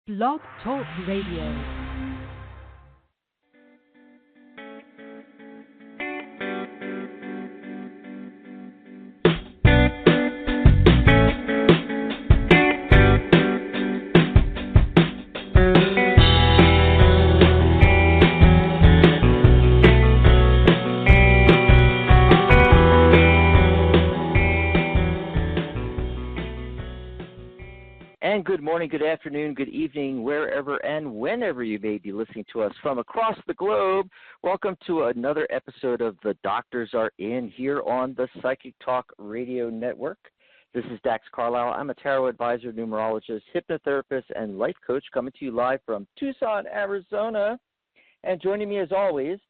Blog Talk Radio. And good morning, good afternoon, good evening, wherever and whenever you may be listening to us from across the globe. Welcome to another episode of The Doctors Are In here on the Psychic Talk Radio Network. This is Dax Carlisle. I'm a tarot advisor, numerologist, hypnotherapist, and life coach coming to you live from Tucson, Arizona. And joining me as always,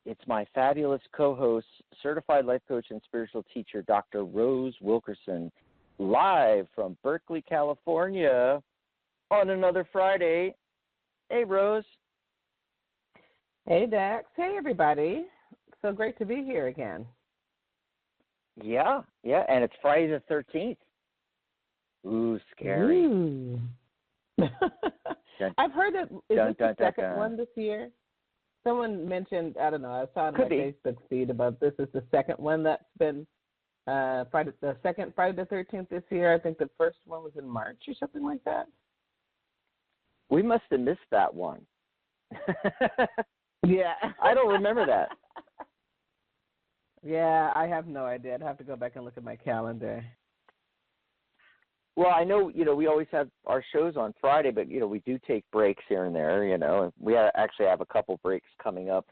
it's my fabulous co-host, certified life coach and spiritual teacher, Dr. Rose Wilkerson, live from Berkeley, California on another Friday. Hey, Rose. Hey, Dax. Hey, everybody. So great to be here again. Yeah, and it's Friday the 13th. Ooh, scary. Ooh. I've heard that, is this the second one this year? Someone mentioned, I don't know, I saw it on my Facebook feed about this is the second one that's been Friday the 13th this year. I think the first one was in March or something like that. We must have missed that one. Yeah. I don't remember that. Yeah, I have no idea. I'd have to go back and look at my calendar. Well, I know, we always have our shows on Friday, but, we do take breaks here and there, and we actually have a couple breaks coming up.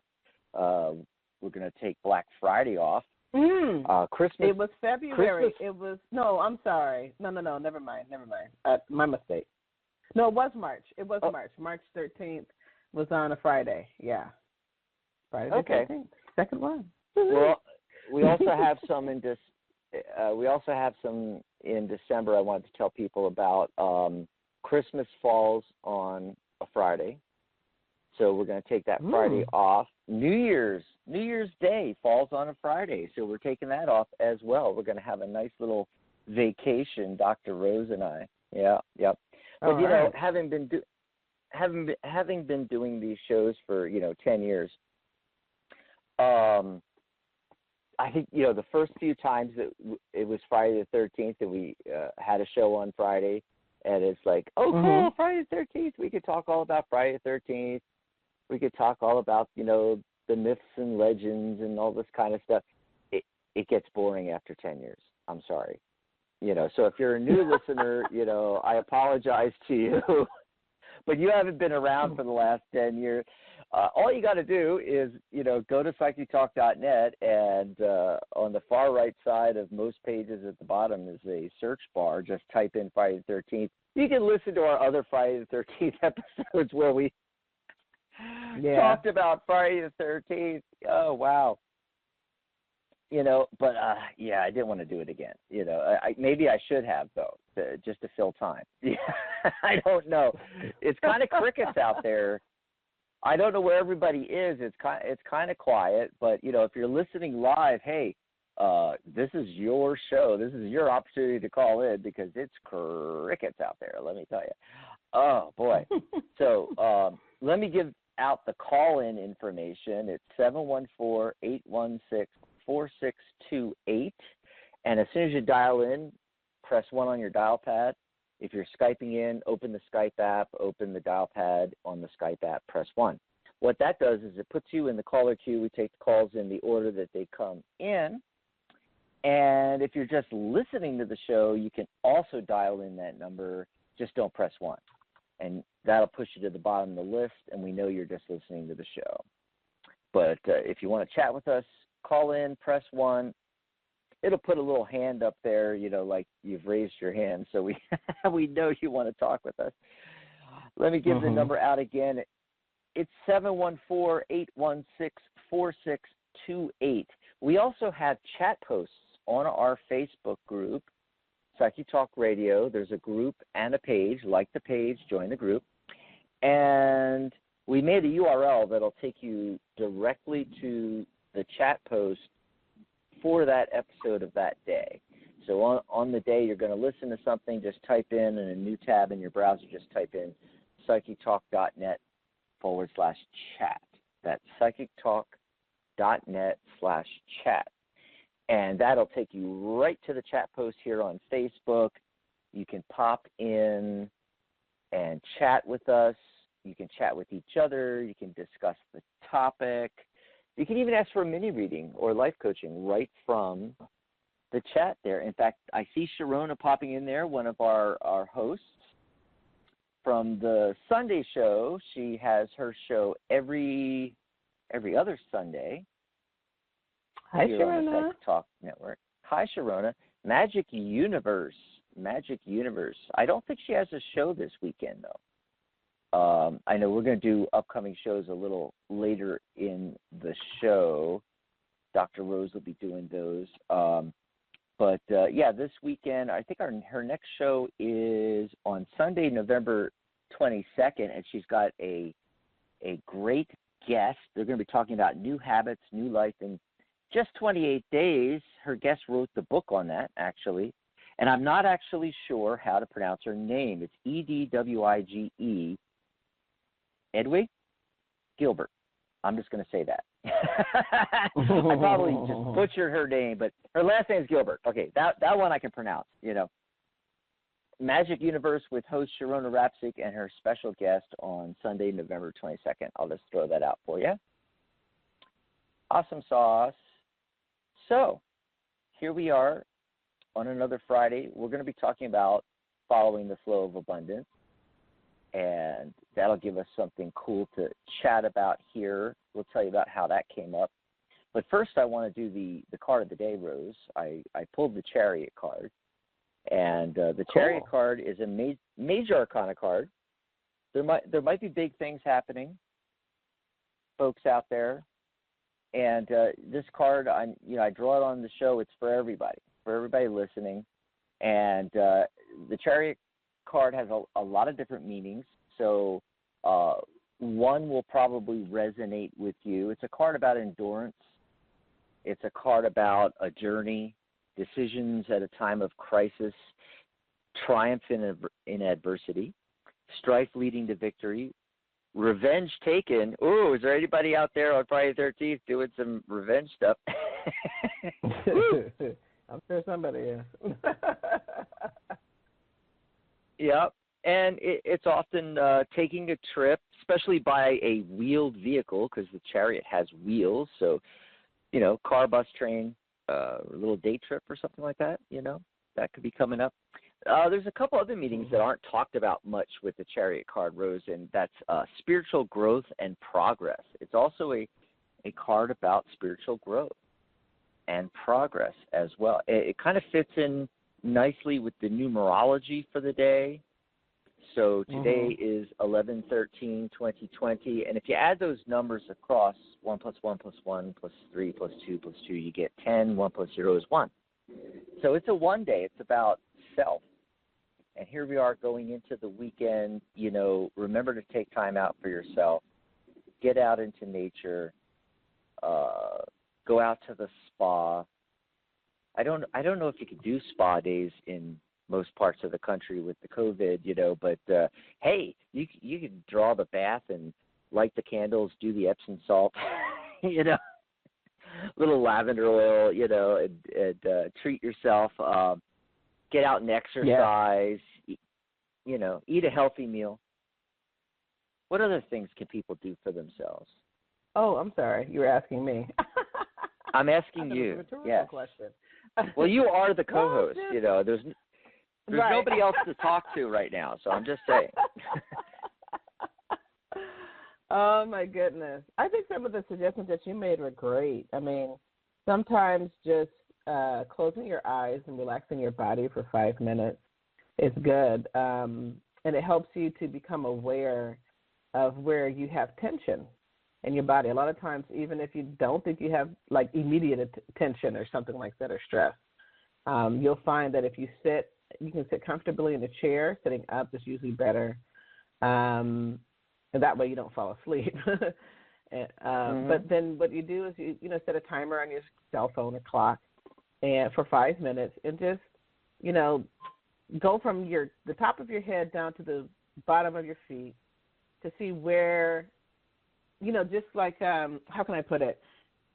We're going to take Black Friday off. Christmas. It was February. Christmas. I'm sorry. No, never mind. My mistake. No, it was March. March. March 13th was on a Friday. Yeah. Friday the 13th. Second one. Well, we also have some in December I wanted to tell people about. Christmas falls on a Friday. So we're going to take that Friday off. New Year's Day falls on a Friday, so we're taking that off as well. We're going to have a nice little vacation, Dr. Rose and I. Yeah, yep. But right. having been doing these shows for 10 years, I think the first few times that it was Friday the 13th that we had a show on Friday, and it's like, cool, Friday the 13th. We could talk all about Friday the 13th. We could talk all about, the myths and legends and all this kind of stuff. It gets boring after 10 years. I'm sorry. So if you're a new listener, I apologize to you. But you haven't been around for the last 10 years. All you got to do is, go to psychictalk.net, and on the far right side of most pages at the bottom is a search bar. Just type in Friday the 13th. You can listen to our other Friday the 13th episodes where we talked about Friday the 13th. Oh, wow. But, I didn't want to do it again. Maybe I should have, though, just to fill time. I don't know. It's kind of crickets out there. I don't know where everybody is. It's kind of quiet. But, if you're listening live, hey, this is your show. This is your opportunity to call in because it's crickets out there, let me tell you. Oh, boy. So let me give out the call-in information. It's 714-816-4628. And as soon as you dial in, press 1 on your dial pad. If you're Skyping in, open the Skype app, open the dial pad on the Skype app, press 1. What that does is it puts you in the caller queue. We take the calls in the order that they come in. And if you're just listening to the show, you can also dial in that number. Just don't press 1. And that'll push you to the bottom of the list, and we know you're just listening to the show. But if you want to chat with us, call in, press 1. It'll put a little hand up there, like you've raised your hand, so we we know you want to talk with us. Let me give the number out again. It's 714-816-4628. We also have chat posts on our Facebook group, Psychic Talk Radio. There's a group and a page. Like the page, join the group. And we made a URL that'll take you directly to the chat post for that episode of that day. So on the day you're going to listen to something, just type in a new tab in your browser, just type in psychictalk.net/chat. That's psychictalk.net/chat. And that'll take you right to the chat post here on Facebook. You can pop in and chat with us. You can chat with each other. You can discuss the topic. You can even ask for a mini reading or life coaching right from the chat there. In fact, I see Sharona popping in there, one of our hosts from the Sunday show. She has her show every other Sunday. Hi, here Sharona. On the Psychic Talk Network. Hi, Sharona. Magic Universe. I don't think she has a show this weekend, though. I know we're going to do upcoming shows a little later in the show. Dr. Rose will be doing those. But this weekend, I think her next show is on Sunday, November 22nd, and she's got a great guest. They're going to be talking about new habits, new life in just 28 days. Her guest wrote the book on that, actually. And I'm not actually sure how to pronounce her name. It's Edwige, Edwige Gilbert. I'm just going to say that. I probably just butchered her name, but her last name is Gilbert. Okay, that one I can pronounce, Magic Universe with host Sharona Rapsik and her special guest on Sunday, November 22nd. I'll just throw that out for you. Awesome sauce. So, here we are on another Friday. We're going to be talking about following the flow of abundance, and that'll give us something cool to chat about here. We'll tell you about how that came up. But first, I want to do the card of the day, Rose. I pulled the Chariot card, and the Chariot card is a major arcana card. There might be big things happening, folks out there. And this card, I draw it on the show. It's for everybody listening. And the Chariot card has a lot of different meanings. So one will probably resonate with you. It's a card about endurance. It's a card about a journey, decisions at a time of crisis, triumph in adversity, strife leading to victory, revenge taken. Ooh, is there anybody out there on Friday the 13th doing some revenge stuff? I'm sure somebody is. Yep. And it's often taking a trip, especially by a wheeled vehicle, because the Chariot has wheels. So, car, bus, train, a little day trip or something like that, that could be coming up. There's a couple other meetings that aren't talked about much with the Chariot card, Rose, and that's spiritual growth and progress. It's also a card about spiritual growth and progress as well. It kind of fits in nicely with the numerology for the day. So today is 11/13/2020, and if you add those numbers across, 1 + 1 + 1 + 3 + 2 + 2, you get 10. 1 + 0 is 1. So it's a one day. It's about self. And here we are going into the weekend. Remember to take time out for yourself. Get out into nature. Go out to the spa. I don't know if you can do spa days in most parts of the country with the COVID, but hey, you can draw the bath and light the candles, do the Epsom salt, little lavender oil, and treat yourself. Get out and exercise. Yeah. Eat a healthy meal. What other things can people do for themselves? Oh, I'm sorry. You were asking me. I'm asking you. Yes. Question. Well, you are the co-host. There's right. Nobody else to talk to right now, so I'm just saying. Oh, my goodness. I think some of the suggestions that you made were great. I mean, sometimes just closing your eyes and relaxing your body for 5 minutes is good. And it helps you to become aware of where you have tension in your body. A lot of times, even if you don't think you have like immediate tension or something like that or stress, you'll find that if you can sit comfortably in a chair. Sitting up is usually better. And that way you don't fall asleep. But then what you do is you set a timer on your cell phone or clock and for 5 minutes and just, go from the top of your head down to the bottom of your feet to see where, just like, how can I put it?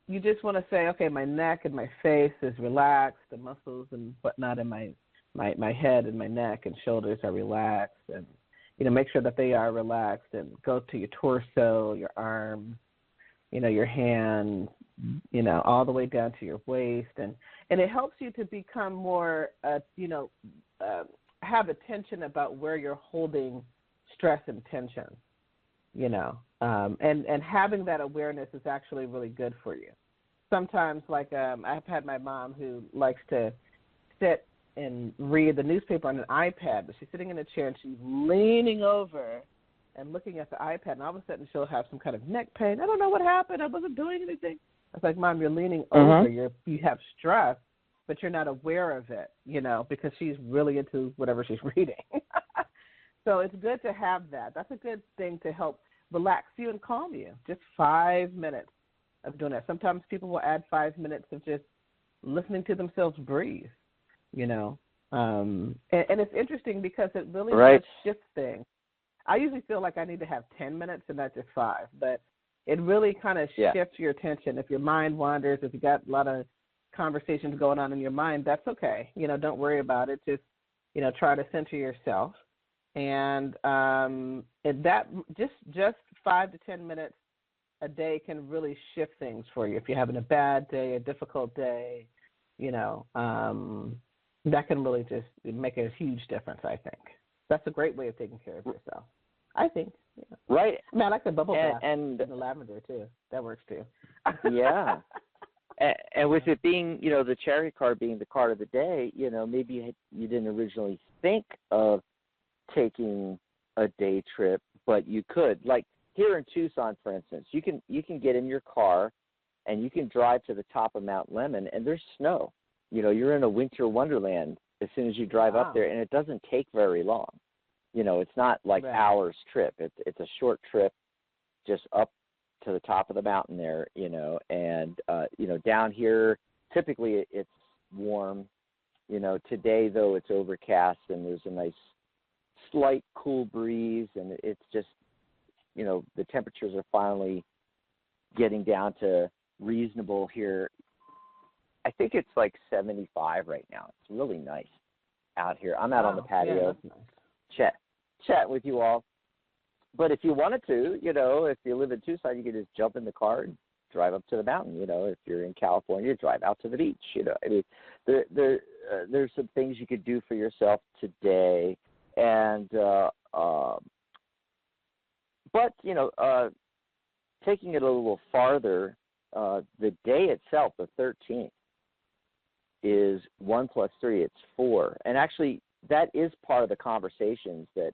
You just want to say, okay, my neck and my face is relaxed, the muscles and whatnot in my head and my neck and shoulders are relaxed, and, make sure that they are relaxed, and go to your torso, your arms, your hands, all the way down to your waist. And it helps you to become more, have attention about where you're holding stress and tension, and having that awareness is actually really good for you. Sometimes, like, I've had my mom who likes to sit and read the newspaper on an iPad, but she's sitting in a chair and she's leaning over and looking at the iPad, and all of a sudden she'll have some kind of neck pain. I don't know what happened. I wasn't doing anything. I was like, Mom, you're leaning over. You have stress, but you're not aware of it, because she's really into whatever she's reading. So it's good to have that. That's a good thing to help relax you and calm you. Just 5 minutes of doing that. Sometimes people will add 5 minutes of just listening to themselves breathe, and it's interesting because it really just shifts things. I usually feel like I need to have 10 minutes and not just 5, but it really kind of shifts your attention. If your mind wanders, if you got a lot of conversations going on in your mind, that's okay. Don't worry about it. Just, try to center yourself. And that just 5 to 10 minutes a day can really shift things for you. If you're having a bad day, a difficult day, that can really just make a huge difference, I think. That's a great way of taking care of yourself, I think. Yeah. Right. I mean, I like the bubble bath and the lavender, too. That works, too. Yeah. And with it being, the cherry card being the card of the day, maybe you didn't originally think of taking a day trip, but you could. Like here in Tucson, for instance, you can get in your car and you can drive to the top of Mount Lemmon, and there's snow. You're in a winter wonderland as soon as you drive up there, and it doesn't take very long. It's not like hours trip. It's a short trip just up to the top of the mountain there, and, down here, typically it's warm. Today, though, it's overcast, and there's a nice slight cool breeze, and it's just, the temperatures are finally getting down to reasonable here. I think it's like 75 right now. It's really nice out here. I'm out on the patio, chat with you all. But if you wanted to, if you live in Tucson, you could just jump in the car and drive up to the mountain. If you're in California, drive out to the beach. I mean, there's some things you could do for yourself today, and but taking it a little farther, the day itself, the 13th, is 1 + 3. It's 4, and actually that is part of the conversations that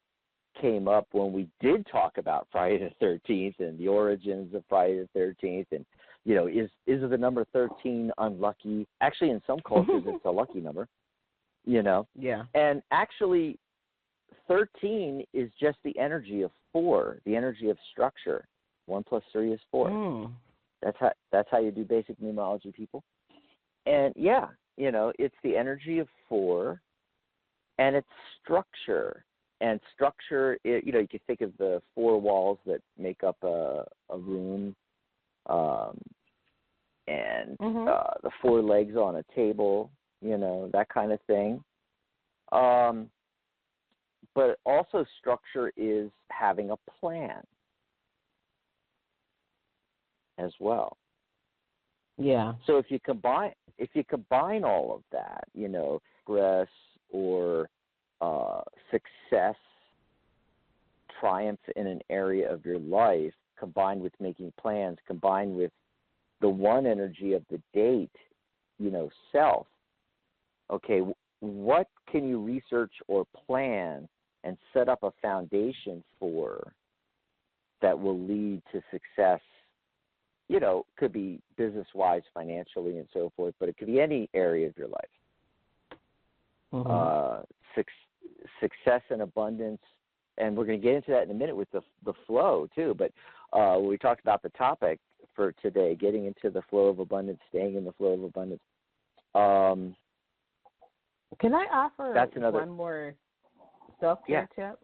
came up when we did talk about Friday the 13th and the origins of Friday the 13th, and is the number 13 unlucky? Actually, in some cultures, it's a lucky number. Yeah. And actually, 13 is just the energy of 4, the energy of structure. 1 + 3 is 4. That's how you do basic numerology, people. And it's the energy of 4, and it's structure. And structure, you can think of the 4 walls that make up a room, and the 4 legs on a table, that kind of thing. But also structure is having a plan as well. Yeah. So if you combine all of that, progress or success, triumph in an area of your life, combined with making plans, combined with the one energy of the date, self. Okay, what can you research or plan and set up a foundation for that will lead to success? Could be business-wise, financially, and so forth, but it could be any area of your life. Success and abundance, and we're going to get into that in a minute with the flow too. But we talked about the topic for today, getting into the flow of abundance, staying in the flow of abundance. Can I offer that's another, one more self-care tip?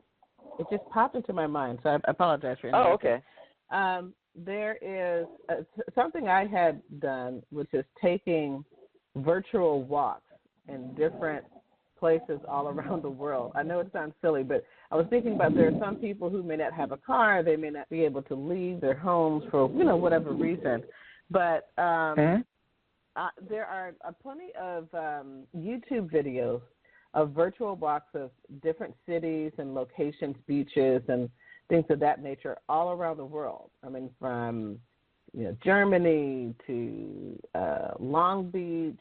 It just popped into my mind, so I apologize for interrupting. Oh, okay. There is something I had done, which is taking virtual walks in different places all around the world. I know it sounds silly, but I was thinking about there are some people who may not have a car, they may not be able to leave their homes for whatever reason, but there are plenty of YouTube videos of virtual walks of different cities and locations, beaches, and things of that nature all around the world. I mean, from Germany to Long Beach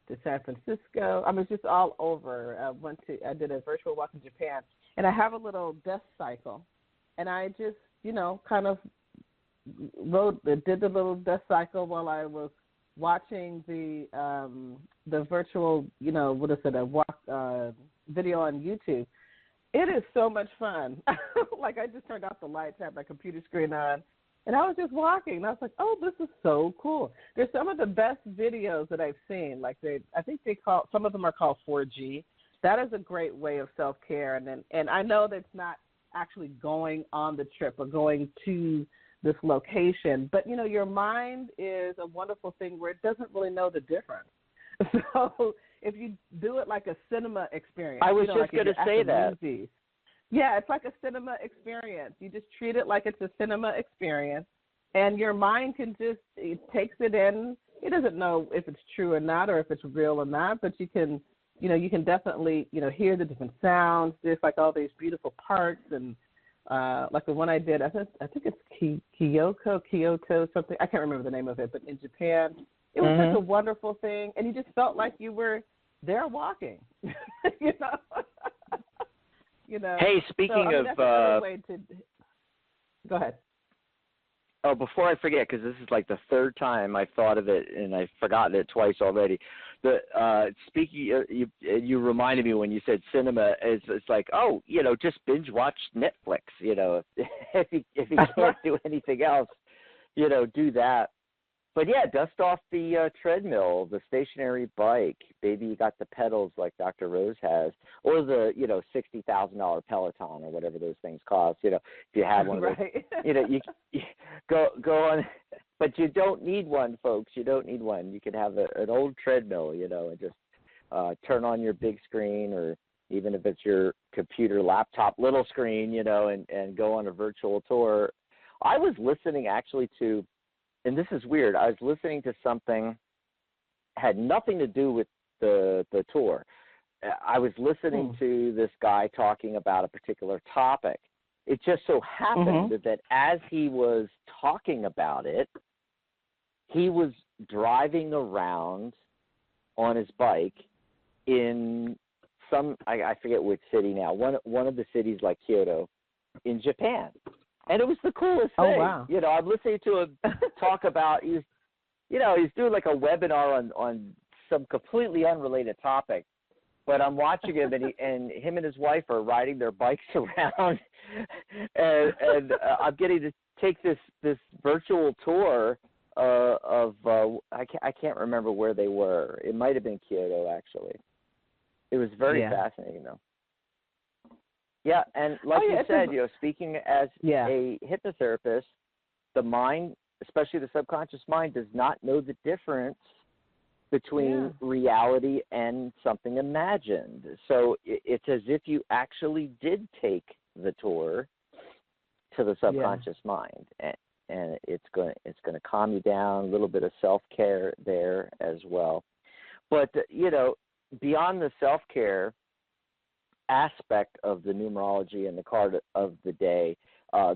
to San Francisco. I mean, it's just all over. I did a virtual walk in Japan, and I have a little death cycle, and I just kind of did the little death cycle while I was watching the virtual a walk video on YouTube. It is so much fun. Like, I just turned off the lights, had my computer screen on, and I was just walking. And I was like, oh, this is so cool. There's some of the best videos that I've seen. Like, I think some of them are called 4G. That is a great way of self-care. And I know that's not actually going on the trip or going to this location, but, your mind is a wonderful thing where it doesn't really know the difference. So if you do it like a cinema experience. I was just going to say that. Movies, yeah, it's like a cinema experience. You just treat it like it's a cinema experience, and your mind it takes it in. It doesn't know if it's true or not or if it's real or not, but you can definitely, hear the different sounds. There's like all these beautiful parks and like the one I did, I think it's Kyoto, something. I can't remember the name of it, but in Japan. It was such a wonderful thing, and you just felt like you were there walking, Hey, speaking of, that's a way to go ahead. Oh, before I forget, because this is like the third time I thought of it, and I've forgotten it twice already. Speaking, you reminded me when you said cinema. It's like, just binge watch Netflix. If you can't do anything else, do that. But yeah, dust off the treadmill, the stationary bike. Maybe you got the pedals like Dr. Rose has, or the $60,000 Peloton or whatever those things cost. If you have one of those, you go on. But you don't need one, folks. You don't need one. You can have an old treadmill, and just turn on your big screen, or even if it's your computer, laptop, little screen, and go on a virtual tour. I was listening actually to. And this is weird. I was listening to something had nothing to do with the tour. I was listening to this guy talking about a particular topic. It just so happened that as he was talking about it, he was driving around on his bike in I forget which city now, one of the cities like Kyoto in Japan. And it was the coolest thing. Oh, wow. I'm listening to him talk about, he's doing like a webinar on some completely unrelated topic. But I'm watching him, and him and his wife are riding their bikes around. and I'm getting to take this virtual tour of, I can't remember where they were. It might have been Kyoto, actually. It was very fascinating, though. Yeah, and like you said, speaking as a hypnotherapist, the mind, especially the subconscious mind, does not know the difference between reality and something imagined. So it's as if you actually did take the tour to the subconscious mind, and it's going to calm you down. A little bit of self-care there as well, but beyond the self-care aspect of the numerology and the card of the day,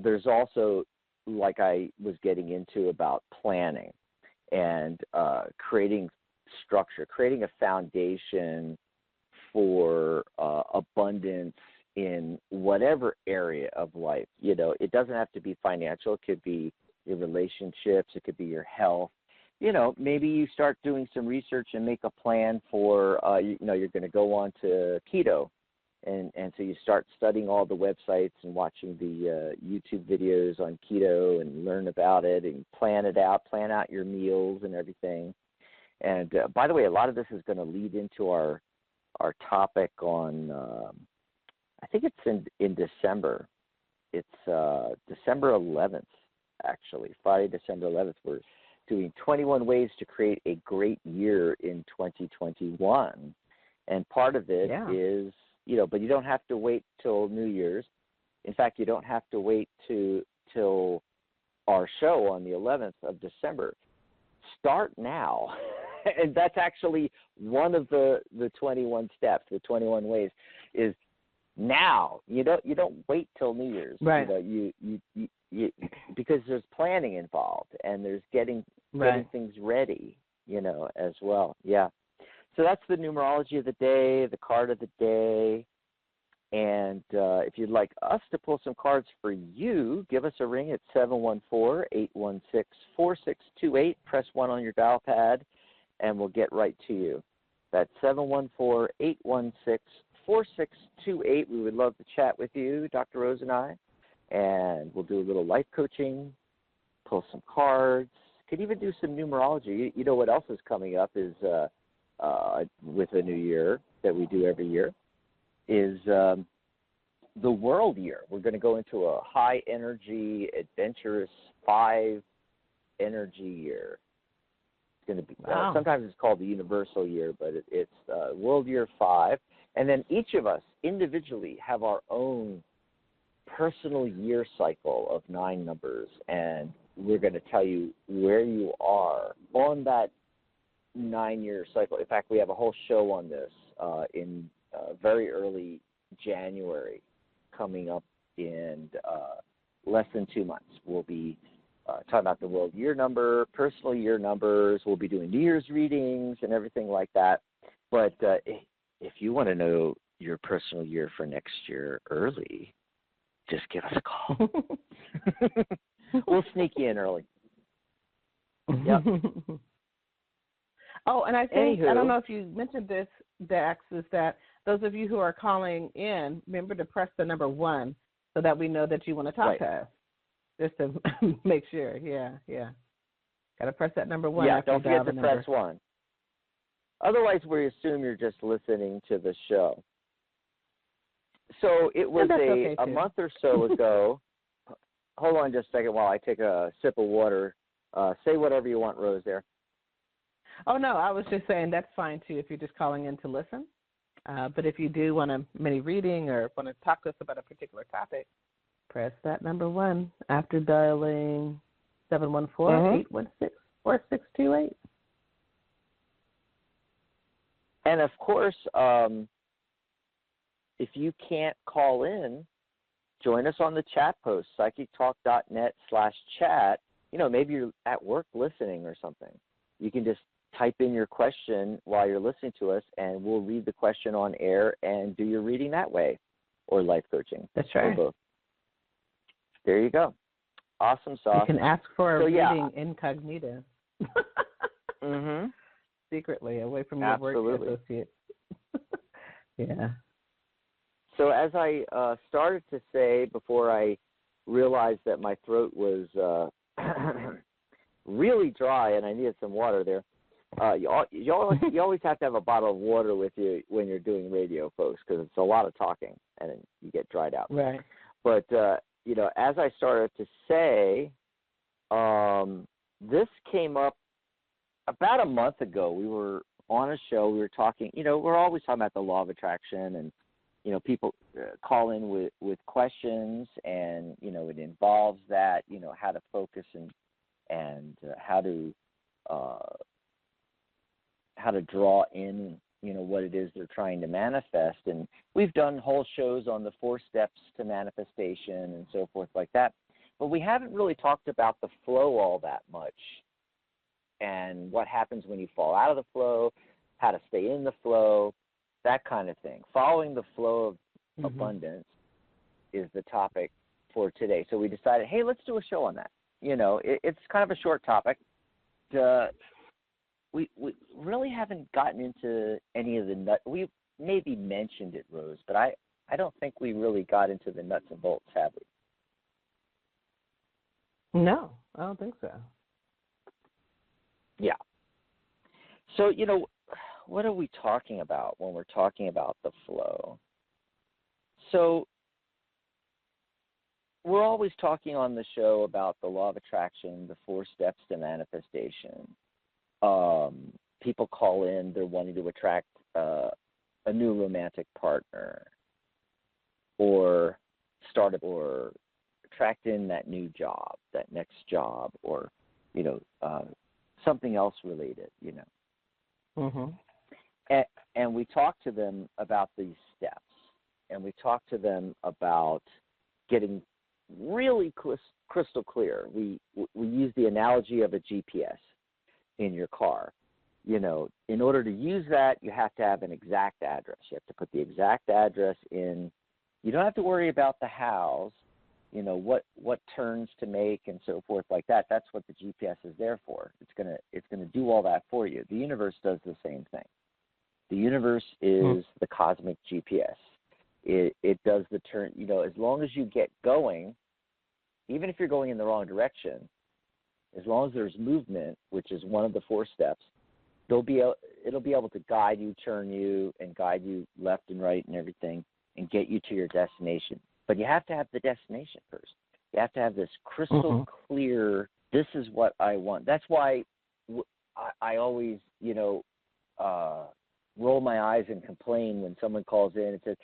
there's also, like I was getting into, about planning and creating structure, creating a foundation for abundance in whatever area of life. It doesn't have to be financial. It could be your relationships. It could be your health. Maybe you start doing some research and make a plan for, you're going to go on to keto. And so you start studying all the websites and watching the YouTube videos on keto and learn about it and plan out your meals and everything. And by the way, a lot of this is going to lead into our topic on, I think it's in December. it's December 11th, actually. Friday, December 11th. We're doing 21 ways to create a great year in 2021. And part of it is, but you don't have to wait till New Year's. In fact, you don't have to wait till our show on the 11th of December. Start now. And that's actually one of the 21 steps, the 21 ways, is now. You don't wait till New Year's. Right. You because there's planning involved, and there's getting things ready, as well. Yeah. So that's the numerology of the day, the card of the day. And if you'd like us to pull some cards for you, give us a ring at 714-816-4628. Press 1 on your dial pad, and we'll get right to you. That's 714-816-4628. We would love to chat with you, Dr. Rose and I. And we'll do a little life coaching, pull some cards, could even do some numerology. You know what else is coming up is with the new year that we do every year is the world year. We're going to go into a high energy, adventurous 5 energy year. It's going to be sometimes it's called the universal year, but it's world year 5. And then each of us individually have our own personal year cycle of 9 numbers, and we're going to tell you where you are on that 9-year cycle. In fact, we have a whole show on this in very early January coming up in less than 2 months. We'll be talking about the world year number, personal year numbers. We'll be doing New Year's readings and everything like that. But if you want to know your personal year for next year early, just give us a call. We'll sneak you in early. Yep. Oh, and I think, I don't know if you mentioned this, Dax, is that those of you who are calling in, remember to press the number 1 so that we know that you want to talk to us. Just to make sure. Yeah. Got to press that number 1. Yeah, don't forget to press 1. Otherwise, we assume you're just listening to the show. So it was a month or so ago. Hold on just a second while I take a sip of water. Say whatever you want, Rose, there. Oh, no, I was just saying that's fine, too, if you're just calling in to listen. But if you do want a mini reading or want to talk to us about a particular topic, press that number 1 after dialing 714-816-4628. And, of course, if you can't call in, join us on the chat post, psychictalk.net/chat. Maybe you're at work listening or something. You can just type in your question while you're listening to us, and we'll read the question on air and do your reading that way, or life coaching. That's right. Or both. There you go. Awesome sauce. You can ask for a reading incognito. Secretly, away from your work associates. Yeah. So as I started to say before I realized that my throat was really dry and I needed some water there, you always have to have a bottle of water with you when you're doing radio, folks, because it's a lot of talking and you get dried out. Right. But, as I started to say, this came up about a month ago. We were on a show. We were talking, we're always talking about the law of attraction, and, people call in with questions, and, it involves that, how to focus and how to draw in, what it is they're trying to manifest. And we've done whole shows on the 4 steps to manifestation and so forth like that. But we haven't really talked about the flow all that much, and what happens when you fall out of the flow, how to stay in the flow, that kind of thing. Following the flow of abundance is the topic for today. So we decided, hey, let's do a show on that. It's kind of a short topic. We really haven't gotten into any of the nuts. We maybe mentioned it, Rose, but I don't think we really got into the nuts and bolts, have we? No, I don't think so. Yeah. So, what are we talking about when we're talking about the flow? So we're always talking on the show about the law of attraction, the 4 steps to manifestation. People call in, they're wanting to attract a new romantic partner, or attract in that new job, that next job, or something else related. And we talk to them about these steps, and we talk to them about getting really crystal clear. We use the analogy of a GPS in your car. In order to use that, you have to have an exact address. You have to put the exact address in. You don't have to worry about the hows, what turns to make and so forth like that. That's what the GPS is there for. It's gonna do all that for you. The universe does the same thing. The universe is the cosmic GPS. It does the turn. As long as you get going, even if you're going in the wrong direction, as long as there's movement, which is one of the 4 steps, it'll be able to guide you, turn you, and guide you left and right and everything, and get you to your destination. But you have to have the destination first. You have to have this crystal clear, this is what I want. That's why I always, roll my eyes and complain when someone calls in and says,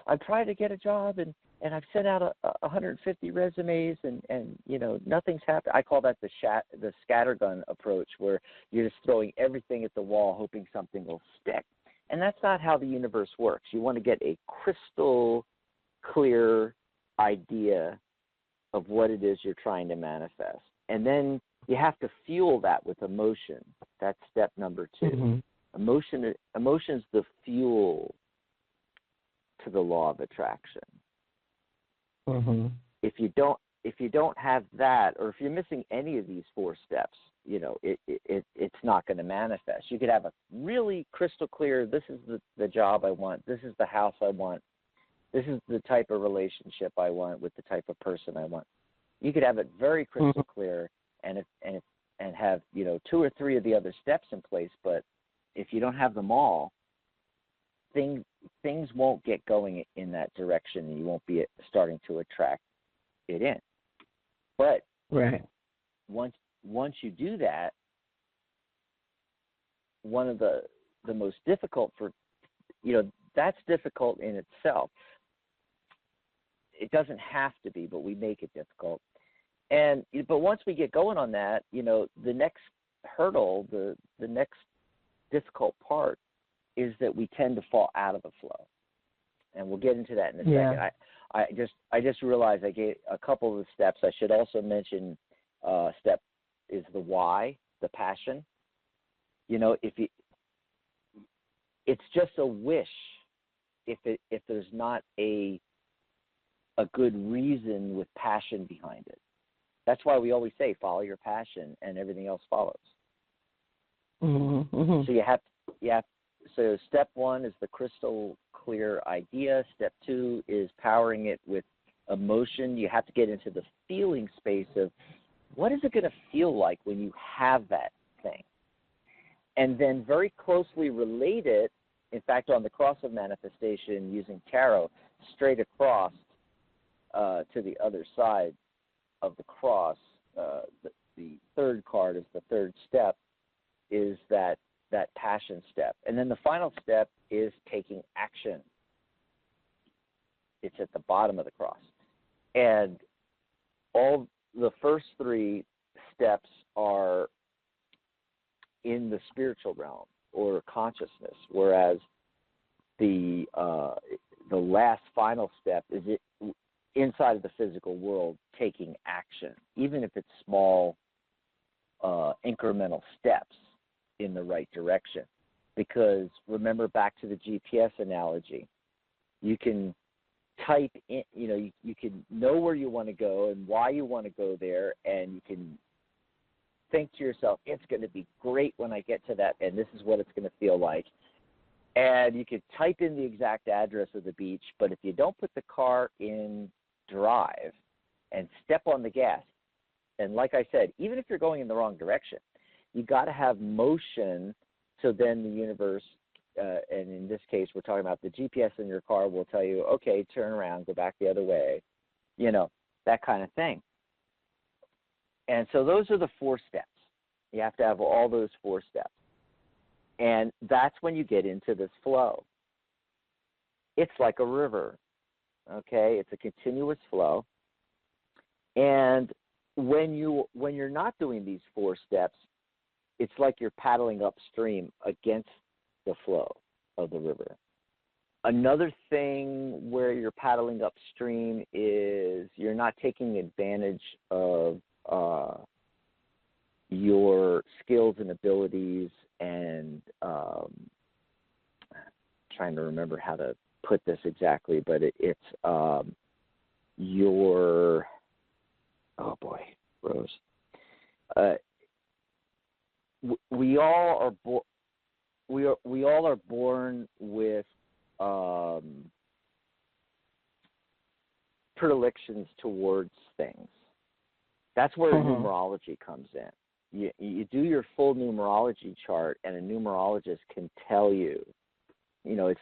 I'm trying to get a job and I've sent out 150 resumes and nothing's happened. I call that the scattergun approach, where you're just throwing everything at the wall hoping something will stick. And that's not how the universe works. You want to get a crystal clear idea of what it is you're trying to manifest. And then you have to fuel that with emotion. That's step number 2. Emotion is the fuel to the law of attraction. If you don't have that, or if you're missing any of these 4 steps, it's not going to manifest. You could have a really crystal clear, this is the job I want, this is the house I want, this is the type of relationship I want with the type of person I want. You could have it very crystal clear and have 2 or 3 of the other steps in place, but if you don't have them all, things won't get going in that direction, and you won't be starting to attract it in. But once you do that, one of the most difficult that's difficult in itself. It doesn't have to be, but we make it difficult. But once we get going on that, the next hurdle, the next difficult part is that we tend to fall out of the flow. And we'll get into that in a second. I just realized I gave a couple of the steps. I should also mention step is the why, the passion. It's just a wish if there's not a good reason with passion behind it. That's why we always say follow your passion and everything else follows. So you have so step 1 is the crystal clear idea. Step 2 is powering it with emotion. You have to get into the feeling space of what is it going to feel like when you have that thing. And then very closely related, in fact, on the cross of manifestation using tarot, straight across to the other side of the cross, the 3rd card is the 3rd step, is that passion step. And then the final step is taking action. It's at the bottom of the cross. And all the first 3 steps are in the spiritual realm or consciousness, whereas the last final step is inside of the physical world, taking action, even if it's small incremental steps in the right direction. Because remember, back to the GPS analogy, you can type in, you can know where you want to go and why you want to go there, and you can think to yourself, it's going to be great when I get to that, and this is what it's going to feel like. And you could type in the exact address of the beach, but if you don't put the car in drive and step on the gas, and like I said, even if you're going in the wrong direction, you got to have motion. So then the universe, and in this case, we're talking about the GPS in your car, will tell you, okay, turn around, go back the other way. that kind of thing. And so those are the 4 steps. You have to have all those 4 steps. And that's when you get into this flow. It's like a river, okay? It's a continuous flow. And when you're not doing these 4 steps, it's like you're paddling upstream against the flow of the river. Another thing where you're paddling upstream is you're not taking advantage of your skills and abilities, and trying to remember how to put this exactly, but it's your, oh boy, Rose. We all are born with predilections towards things. That's where numerology comes in. You do your full numerology chart, and a numerologist can tell you, it's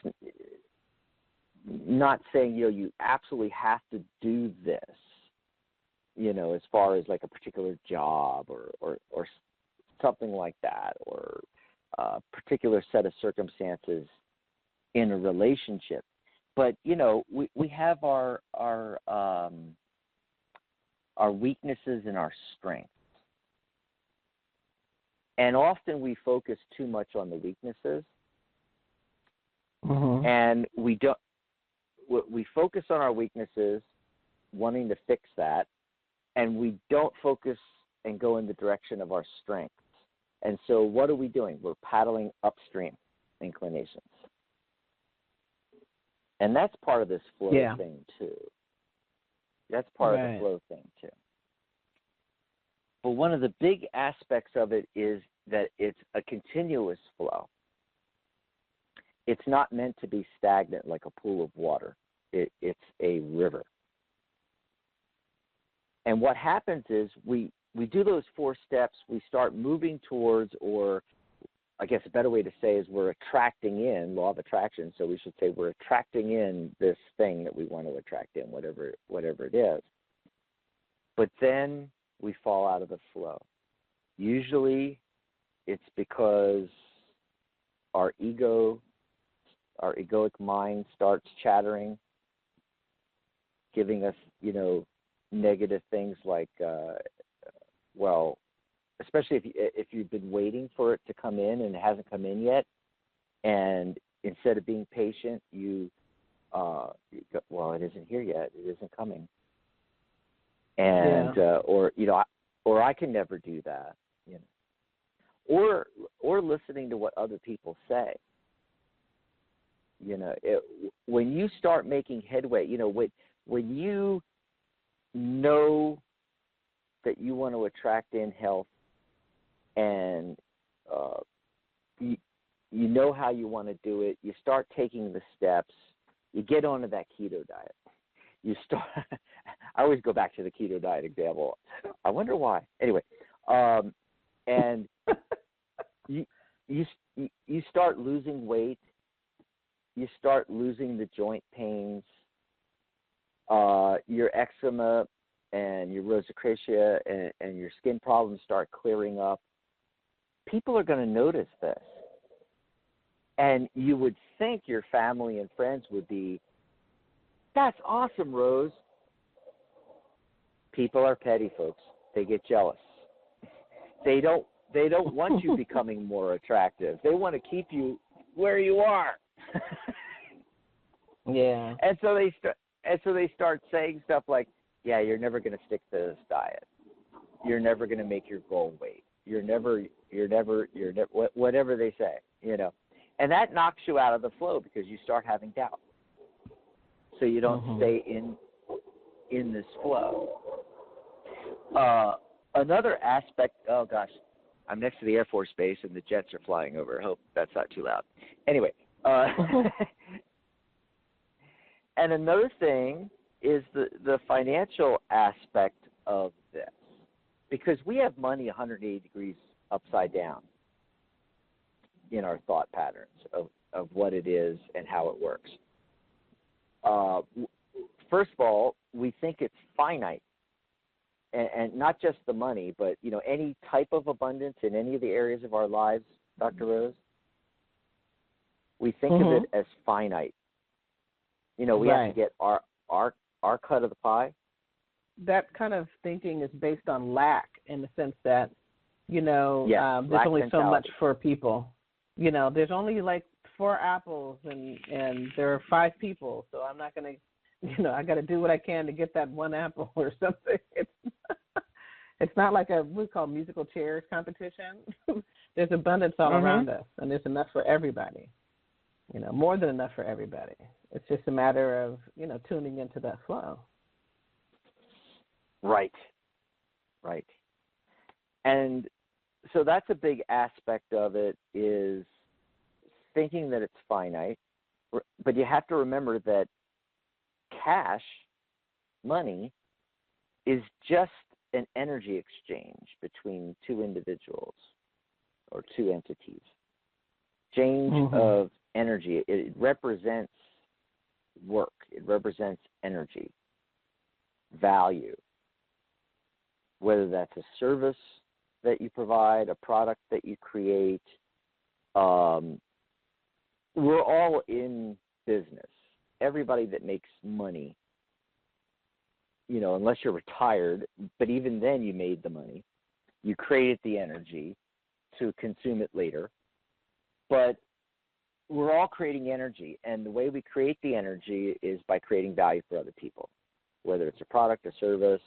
not saying, you absolutely have to do this, as far as like a particular job or something like that, or a particular set of circumstances in a relationship. But, we have our weaknesses and our strengths. And often we focus too much on the weaknesses, and we focus on our weaknesses, wanting to fix that, and we don't focus and go in the direction of our strengths. And so what are we doing? We're paddling upstream inclinations. And that's part of this flow thing, too. That's part of the flow thing, too. But one of the big aspects of it is that it's a continuous flow. It's not meant to be stagnant like a pool of water. It's a river. And what happens is we do those 4 steps, we start moving towards, or I guess a better way to say is we're attracting in, law of attraction, so we should say we're attracting in this thing that we want to attract in, whatever it is. But then we fall out of the flow. Usually it's because our egoic mind starts chattering, giving us, negative things like, especially if you've been waiting for it to come in and it hasn't come in yet, and instead of being patient, you go, well, it isn't here yet, it isn't coming. And or I can never do that, or listening to what other people say. When you start making headway, when you know that you want to attract in health, and you know how you want to do it, you start taking the steps, you get onto that keto diet. I always go back to the keto diet example. I wonder why. Anyway, and you start losing weight, you start losing the joint pains, your eczema and your rosacea and your skin problems start clearing up. People are going to notice this. And you would think your family and friends would be, that's awesome, Rose. People are petty, folks. They get jealous. They don't want you becoming more attractive. They want to keep you where you are. Yeah. And so they start saying stuff like, yeah, you're never going to stick to this diet. You're never going to make your goal weight. You're never, whatever they say, And that knocks you out of the flow because you start having doubt. So you don't stay in this flow. Another aspect, oh gosh, I'm next to the Air Force Base and the jets are flying over. I hope that's not too loud. Anyway, and another thing is the financial aspect of this, because we have money 180 degrees upside down in our thought patterns of what it is and how it works. First of all, we think it's finite and not just the money, but, any type of abundance in any of the areas of our lives, Dr. Rose, we think of it as finite. We have to get our cut of the pie. That kind of thinking is based on lack, in the sense that, there's only so much for people. There's only like 4 apples and there are 5 people, so I'm not going to, I got to do what I can to get that 1 apple or something. It's not like we call musical chairs competition. There's abundance all around us, and there's enough for everybody. More than enough for everybody. It's just a matter of, tuning into that flow. Right. And so that's a big aspect of it, is thinking that it's finite. But you have to remember that cash, money, is just an energy exchange between 2 individuals or 2 entities. Exchange of energy. It represents work. It represents energy, value. Whether that's a service that you provide, a product that you create, we're all in business. Everybody that makes money, unless you're retired, but even then you made the money. You created the energy to consume it later. But we're all creating energy, and the way we create the energy is by creating value for other people, whether it's a product, a service,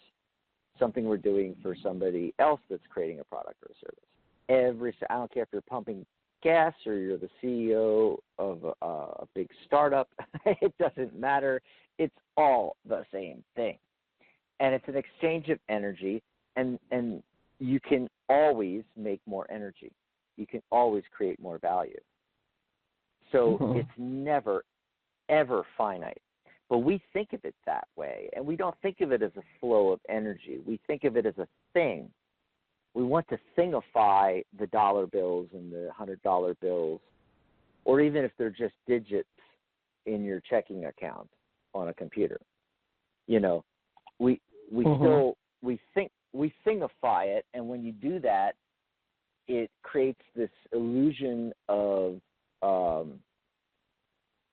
something we're doing for somebody else that's creating a product or a service. I don't care if you're pumping gas or you're the CEO of a big startup. It doesn't matter. It's all the same thing. And it's an exchange of energy, and you can always make more energy. You can always create more value. So it's never, ever finite. But we think of it that way, and we don't think of it as a flow of energy. We think of it as a thing. We want to thingify the dollar bills and the $100 bills, or even if they're just digits in your checking account on a computer. We thingify it, and when you do that, it creates this illusion of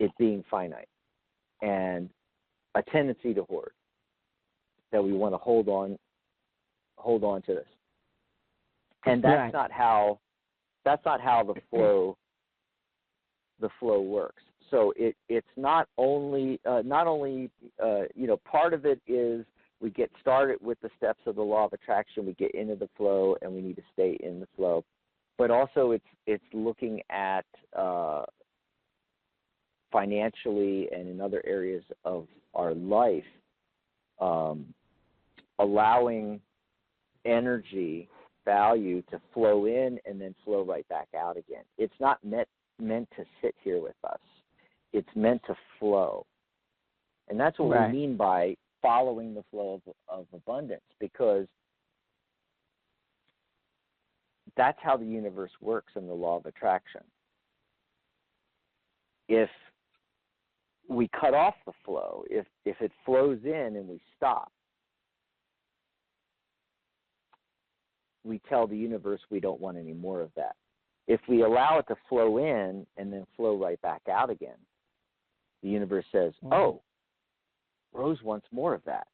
it being finite and a tendency to hoard, that we want to hold on to this. And that's not how the flow works. So it's not only part of it is we get started with the steps of the law of attraction, we get into the flow, and we need to stay in the flow. But also it's looking at financially and in other areas of our life, allowing energy, value to flow in and then flow right back out again. It's not meant to sit here with us. It's meant to flow. And that's what we mean by following the flow of abundance, because that's how the universe works in the law of attraction. If we cut off the flow, if it flows in and we stop, we tell the universe we don't want any more of that. If we allow it to flow in and then flow right back out again, the universe says, oh, Rose wants more of that.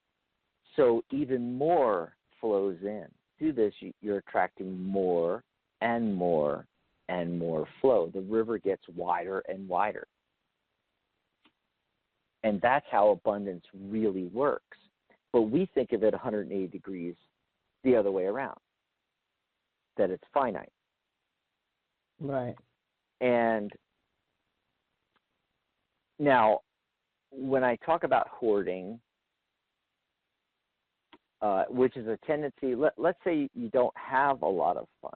So even more flows in. Do this, you're attracting more and more and more flow. The river gets wider and wider. And that's how abundance really works. But we think of it 180 degrees the other way around, that it's finite. Right. And now, when I talk about hoarding, which is a tendency, let's say you don't have a lot of fun.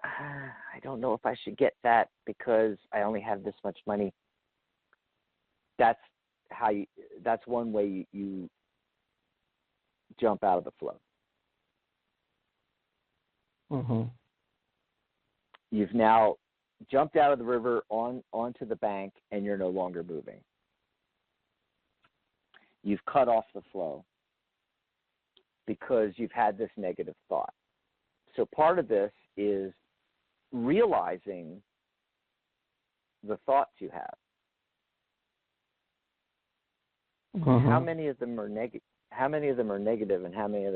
I don't know if I should get that because I only have this much money. That's one way you jump out of the flow. Mm-hmm. You've now jumped out of the river onto the bank, and you're no longer moving. You've cut off the flow. because you've had this negative thought. So part of this is realizing the thoughts you have. Mm-hmm. How many of them are negative? How many of them are negative, and how many of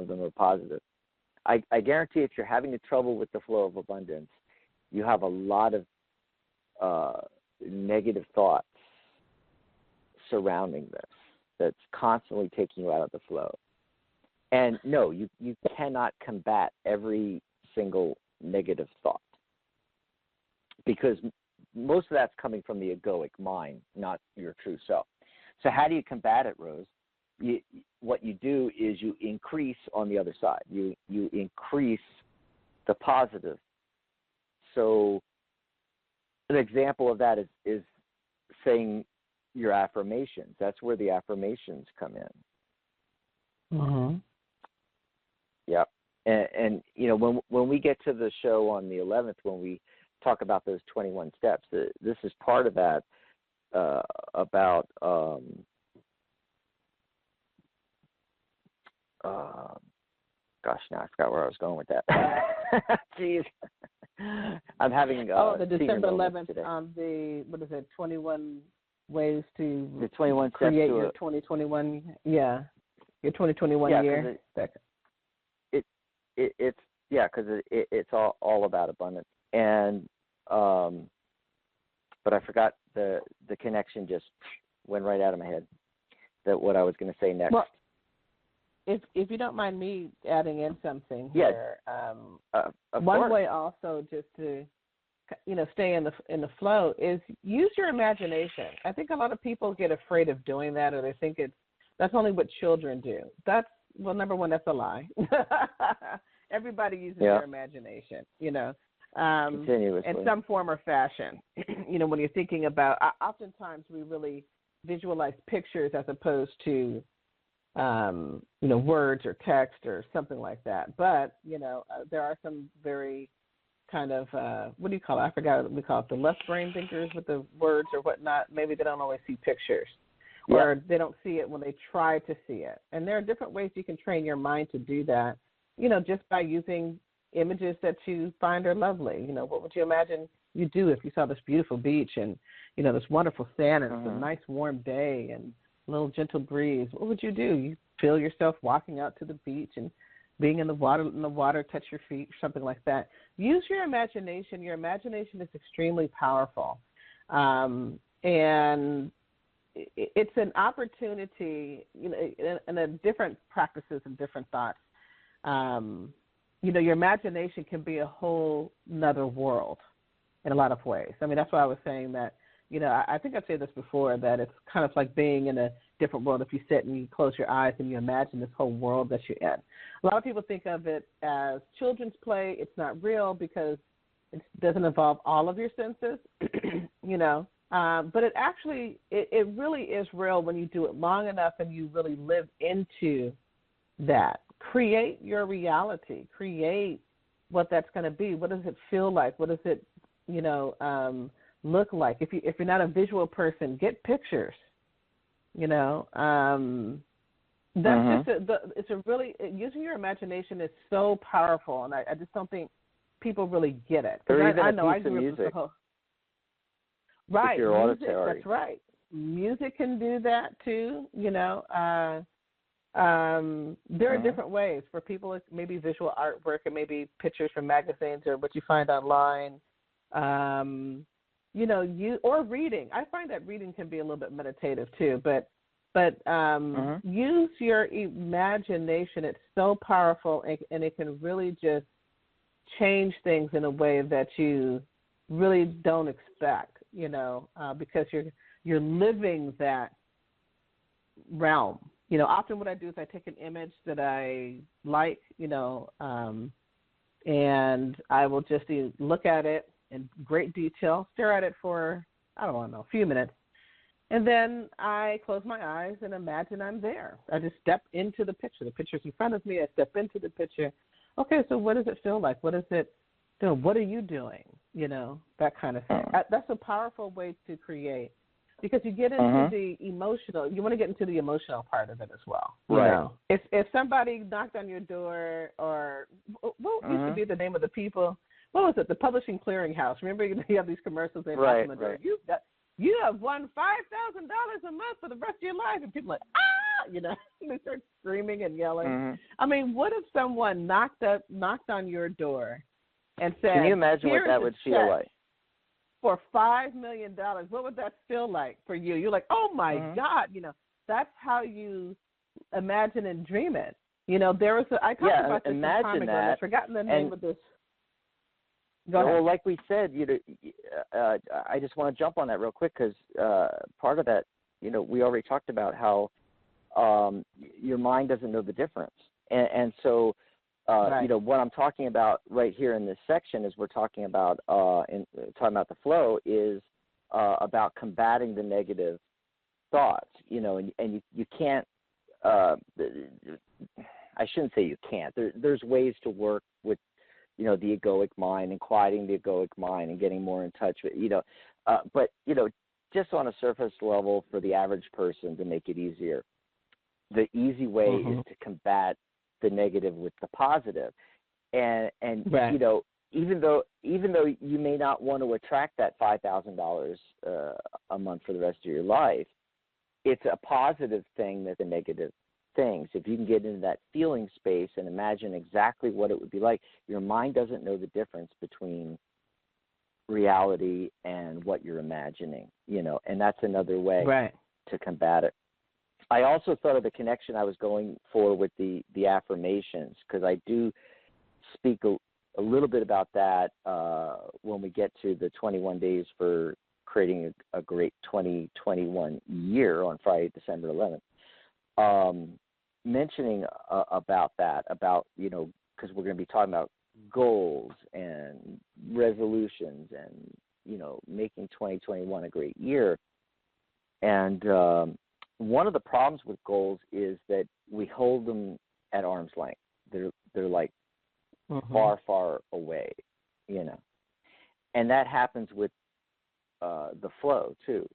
them are positive? I guarantee, if you're having trouble with the flow of abundance, you have a lot of negative thoughts surrounding this that's constantly taking you out of the flow. And no, you cannot combat every single negative thought, because most of that's coming from the egoic mind, not your true self. So how do you combat it, Rose? What you do is you increase on the other side. You increase the positive. So an example of that is saying your affirmations. That's where the affirmations come in. Mm-hmm. Yep. And you know, when we get to the show on the 11th, when we talk about those 21 steps, this is part of that, about gosh, now I forgot where I was going with that. Jeez. I'm having the December 11th today. On the, what is it, 21 ways to the 21 create steps to your 2021, your 2021 year. It's because it's all about abundance. And but I forgot the connection, just went right out of my head, that what I was going to say next. Well, if you don't mind me adding in something here, one way also just to stay in the flow is use your imagination. I think a lot of people get afraid of doing that, or they think that's only what children do. Number one, that's a lie. Everybody uses their imagination, continuously, in some form or fashion. When you're thinking about, oftentimes we really visualize pictures as opposed to words or text or something like that. But, there are some very kind of, what do you call it? I forgot what we call it, the left brain thinkers with the words or whatnot. Maybe they don't always see pictures, or they don't see it when they try to see it. And there are different ways you can train your mind to do that, just by using images that you find are lovely. What would you imagine you'd do if you saw this beautiful beach and, this wonderful sand and it's a nice warm day and a little gentle breeze? What would you do? You feel yourself walking out to the beach and being in the water, touch your feet, something like that. Use your imagination. Your imagination is extremely powerful. And it's an opportunity, in a different practices and different thoughts. Your imagination can be a whole nother world in a lot of ways. I mean, that's why I was saying that, I think I've said this before, that it's kind of like being in a different world if you sit and you close your eyes and you imagine this whole world that you're in. A lot of people think of it as children's play. It's not real because it doesn't involve all of your senses, but it actually, it really is real when you do it long enough and you really live into that. Create your reality. Create what that's going to be. What does it feel like? What does it, look like? If you're not a visual person, get pictures. That's it's a really, using your imagination is so powerful, and I just don't think people really get it. I know I grew up with the whole. Right, your music. auditory. That's right. Music can do that too. There are different ways for people. It may be visual artwork, it may be pictures from magazines or what you find online. Or reading. I find that reading can be a little bit meditative too, but use your imagination. It's so powerful, and it can really just change things in a way that you really don't expect, because you're living that realm. Often what I do is I take an image that I like, and I will just look at it in great detail, stare at it for, a few minutes. And then I close my eyes and imagine I'm there. I just step into the picture. The picture's in front of me. I step into the picture. Okay, so what does it feel like? What is it doing? What are you doing? That kind of thing. That's a powerful way to create. because you get into the emotional. You want to get into the emotional part of it as well. You know? If somebody knocked on your door, or what used to be the name of the people? What was it? The Publishing Clearinghouse. Remember, you have these commercials. They knock on the door. You have won $5,000 a month for the rest of your life, and people are like, ah, you know, they start screaming and yelling. I mean, what if someone knocked on your door and said, "Can you imagine what that would feel like?" For $5 million, what would that feel like for you? You're like, oh my God, you know, that's how you imagine and dream it. You know, there was I talked about this some time ago. I've forgotten the name of this. Go ahead. Well, like we said, you know, I just want to jump on that real quick because part of that, you know, we already talked about how your mind doesn't know the difference, and so. You know, what I'm talking about right here in this section is we're talking about talking about the flow is about combating the negative thoughts. You know, and you can't. I shouldn't say you can't. There's ways to work with, you know, the egoic mind and quieting the egoic mind and getting more in touch with, you know. But you know, just on a surface level for the average person to make it easier, the easy way is to combat the negative with the positive, and you know, even though you may not want to attract that $5,000 a month for the rest of your life, it's a positive thing that the negative things. If you can get into that feeling space and imagine exactly what it would be like, your mind doesn't know the difference between reality and what you're imagining, you know, and that's another way to combat it. I also thought of the connection I was going for with the affirmations, because I do speak a little bit about that when we get to the 21 days for creating a great 2021 year on Friday, December 11th. Mentioning about that, about, you know, because we're going to be talking about goals and resolutions and, you know, making 2021 a great year. And one of the problems with goals is that we hold them at arm's length. They're like far, far away, you know. And that happens with the flow too.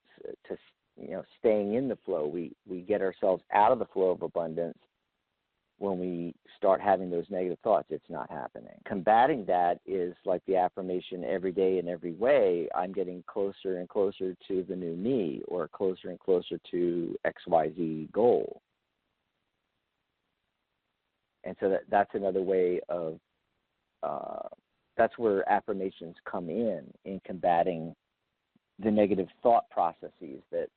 To, you know, staying in the flow, we get ourselves out of the flow of abundance when we start having those negative thoughts. It's not happening. Combating that is like the affirmation, every day in every way, I'm getting closer and closer to the new me, or closer and closer to XYZ goal. And so that's another way of, that's where affirmations come in combating the negative thought processes that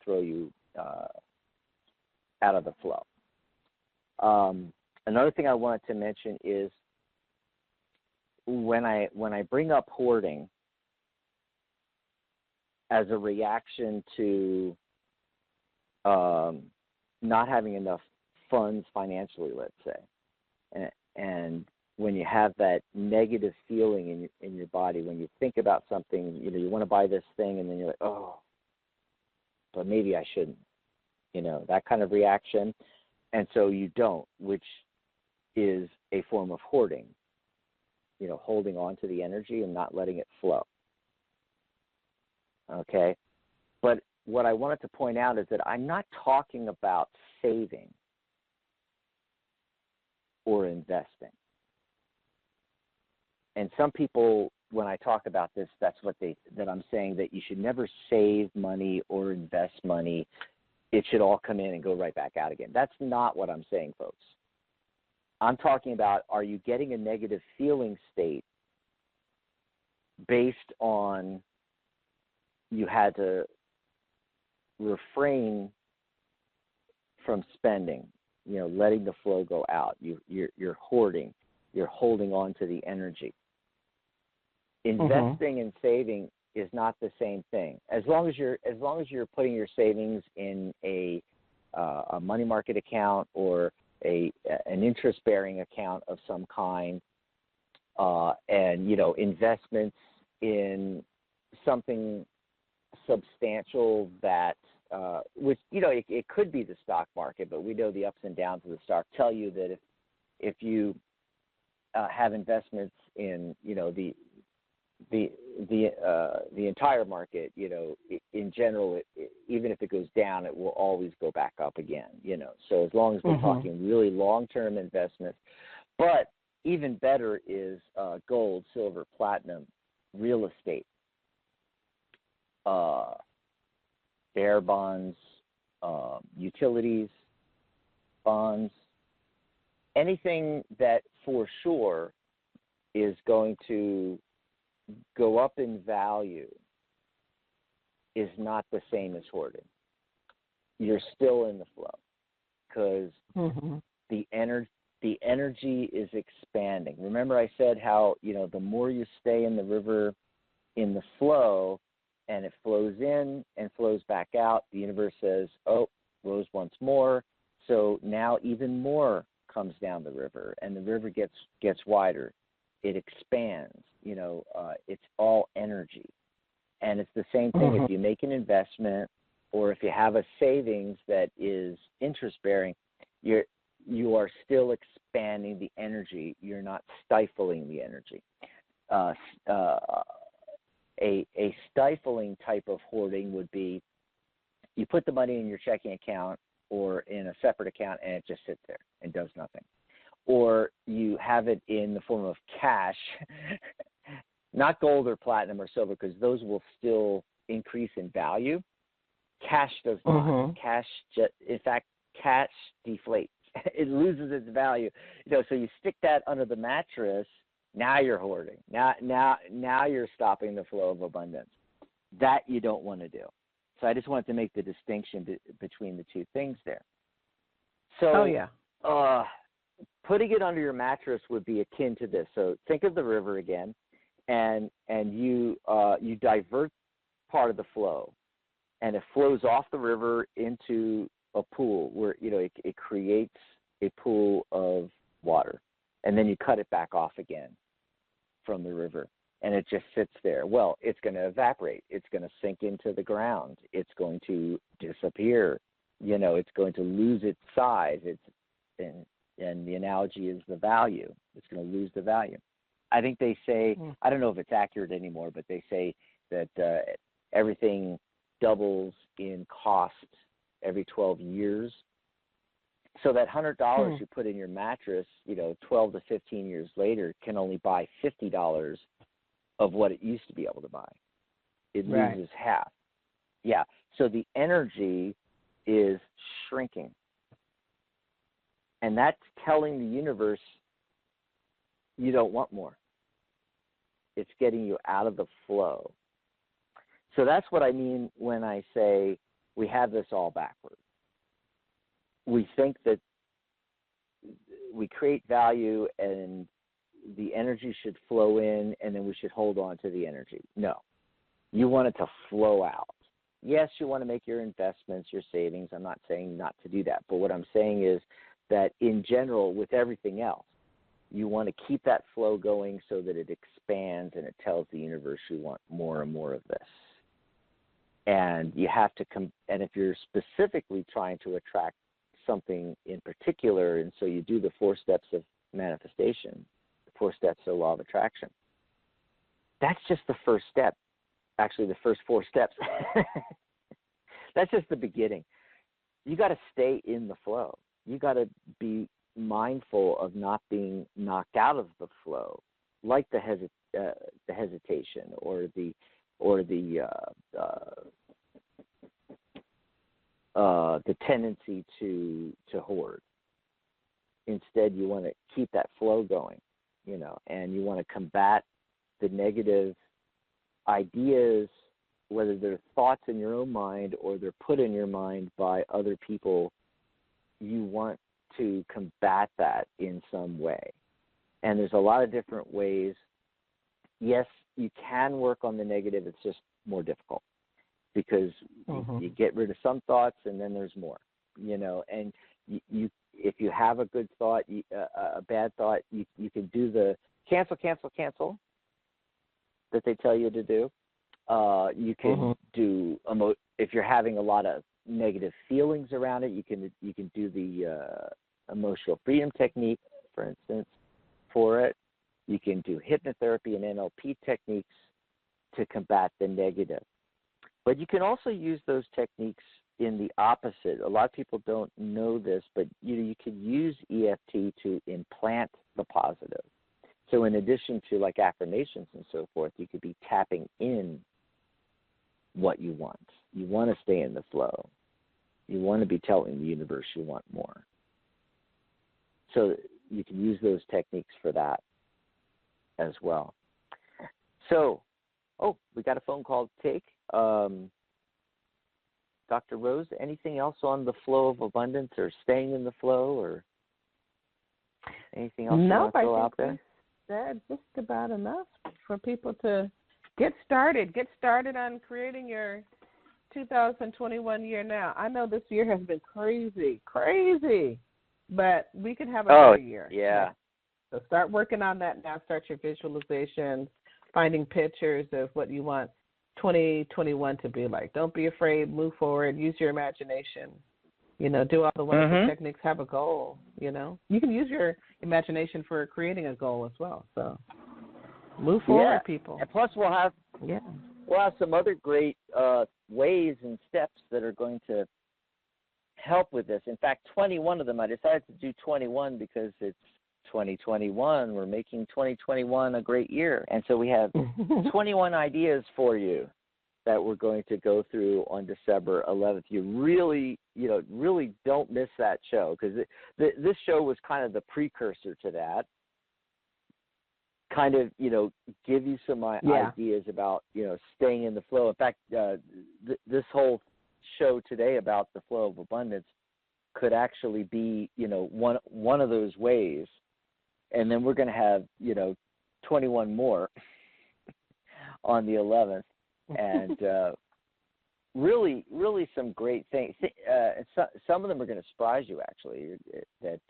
throw you out of the flow. Another thing I wanted to mention is when I bring up hoarding as a reaction to not having enough funds financially, let's say, and when you have that negative feeling in your body, when you think about something, you know, you want to buy this thing, and then you're like, oh, but maybe I shouldn't, you know, that kind of reaction. And so you don't, which is a form of hoarding, you know, holding on to the energy and not letting it flow. Okay? But what I wanted to point out is that I'm not talking about saving or investing. And some people, when I talk about this, that I'm saying that you should never save money or invest money. It should all come in and go right back out again. That's not what I'm saying, folks. I'm talking about, are you getting a negative feeling state based on you had to refrain from spending, you know, letting the flow go out. You're hoarding. You're holding on to the energy. Investing and saving is not the same thing. As long as you're putting your savings in a money market account or an interest-bearing account of some kind, and, you know, investments in something substantial that, which, you know, it could be the stock market, but we know the ups and downs of the stock tell you that if you have investments in, you know, the the entire market, in general, even if it goes down, it will always go back up again, So as long as we're talking really long-term investments, but even better is gold, silver, platinum, real estate, bearer bonds, utilities, bonds, anything that for sure is going to go up in value is not the same as hoarding. You're still in the flow because the energy is expanding. Remember I said how, the more you stay in the river in the flow and it flows in and flows back out, the universe says, oh, flows once more. So now even more comes down the river and the river gets wider. It expands, it's all energy. And it's the same thing if you make an investment or if you have a savings that is interest-bearing, you are still expanding the energy. You're not stifling the energy. A stifling type of hoarding would be you put the money in your checking account or in a separate account and it just sits there and does nothing. Or you have it in the form of cash, not gold or platinum or silver, because those will still increase in value. Cash does not. In fact, cash deflates. It loses its value. So you stick that under the mattress. Now you're hoarding. Now you're stopping the flow of abundance. That you don't want to do. So I just wanted to make the distinction between the two things there. So, putting it under your mattress would be akin to this. So think of the river again, and you divert part of the flow, and it flows off the river into a pool where it creates a pool of water, and then you cut it back off again from the river, and it just sits there. Well, it's going to evaporate. It's going to sink into the ground. It's going to disappear. It's going to lose its size. And the analogy is the value. It's going to lose the value. I think they say, I don't know if it's accurate anymore, but they say that everything doubles in cost every 12 years. So that $100 you put in your mattress, 12 to 15 years later can only buy $50 of what it used to be able to buy. It loses half. Yeah. So the energy is shrinking. And that's telling the universe you don't want more. It's getting you out of the flow. So that's what I mean when I say we have this all backwards. We think that we create value and the energy should flow in and then we should hold on to the energy. No. You want it to flow out. Yes, you want to make your investments, your savings. I'm not saying not to do that. But what I'm saying is that in general, with everything else, you want to keep that flow going so that it expands and it tells the universe you want more and more of this. And you have to and if you're specifically trying to attract something in particular, and so you do the 4 steps of manifestation, the 4 steps of law of attraction, that's just the first step. Actually, the first 4 steps. That's just the beginning. You got to stay in the flow. You got to be mindful of not being knocked out of the flow, like the hesitation or the tendency to hoard. Instead, you want to keep that flow going, and you want to combat the negative ideas, whether they're thoughts in your own mind or they're put in your mind by other people. You want to combat that in some way. And there's a lot of different ways. Yes, you can work on the negative. It's just more difficult because you get rid of some thoughts and then there's more, and you if you have a good thought, a bad thought, you can do the cancel that they tell you to do. You can do if you're having a lot of negative feelings around it, you can do the emotional freedom technique, for instance, for it. You can do hypnotherapy and NLP techniques to combat the negative. But you can also use those techniques in the opposite. A lot of people don't know this, but you could use EFT to implant the positive. So in addition to like affirmations and so forth, you could be tapping in what you want. You want to stay in the flow. You want to be telling the universe you want more. So you can use those techniques for that as well. So, we got a phone call to take. Dr. Rose, anything else on the flow of abundance or staying in the flow or anything else you want to throw out there? Said just about enough for people to get started. Get started on creating your 2021 year now. I know this year has been crazy, but we could have a better year. Yeah. So start working on that now. Start your visualization, finding pictures of what you want 2021 to be like. Don't be afraid. Move forward. Use your imagination. Do all the wonderful techniques. Have a goal. You can use your imagination for creating a goal as well. So move forward, people. And plus, we'll have some other great ways and steps that are going to help with this. In fact, 21 of them. I decided to do 21 because it's 2021. We're making 2021 a great year, and so we have 21 ideas for you that we're going to go through on December 11th. You really don't miss that show, because this show was kind of the precursor to that. Kind of, give you some ideas about, staying in the flow. In fact, this whole show today about the flow of abundance could actually be, one of those ways. And then we're going to have, 21 more on the 11th. And really some great things. Some of them are going to surprise you, actually, that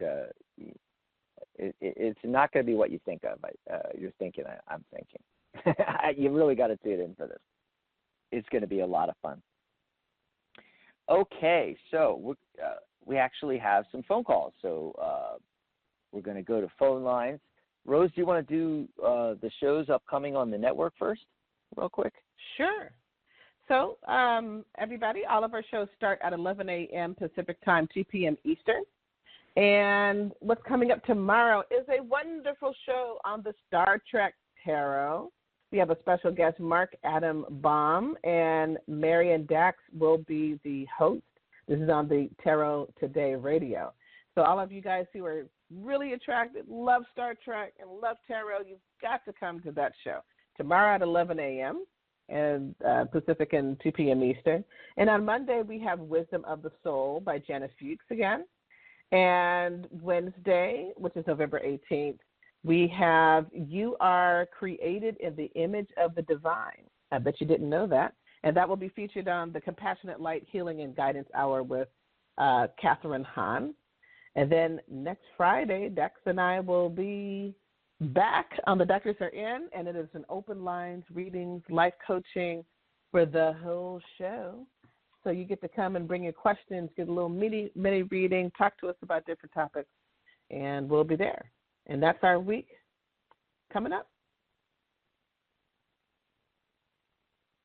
it's not going to be what you think of. You're thinking, I'm thinking. You really got to tune in for this. It's going to be a lot of fun. Okay, so we actually have some phone calls. So we're going to go to phone lines. Rose, do you want to do the shows upcoming on the network first, real quick? Sure. So, everybody, all of our shows start at 11 a.m. Pacific Time, 2 p.m. Eastern. And what's coming up tomorrow is a wonderful show on the Star Trek Tarot. We have a special guest, Mark Adam Baum, and Marian Dax will be the host. This is on the Tarot Today radio. So all of you guys who are really attracted, love Star Trek, and love tarot, you've got to come to that show. Tomorrow at 11 a.m. and Pacific and 2 p.m. Eastern. And on Monday, we have Wisdom of the Soul by Jenna Fuchs again. And Wednesday, which is November 18th, we have You Are Created in the Image of the Divine. I bet you didn't know that. And that will be featured on the Compassionate Light Healing and Guidance Hour with Catherine Hahn. And then next Friday, Dex and I will be back on The Doctors Are In, and it is an open lines, readings, life coaching for the whole show. So you get to come and bring your questions, get a little mini reading, talk to us about different topics, and we'll be there. And that's our week coming up.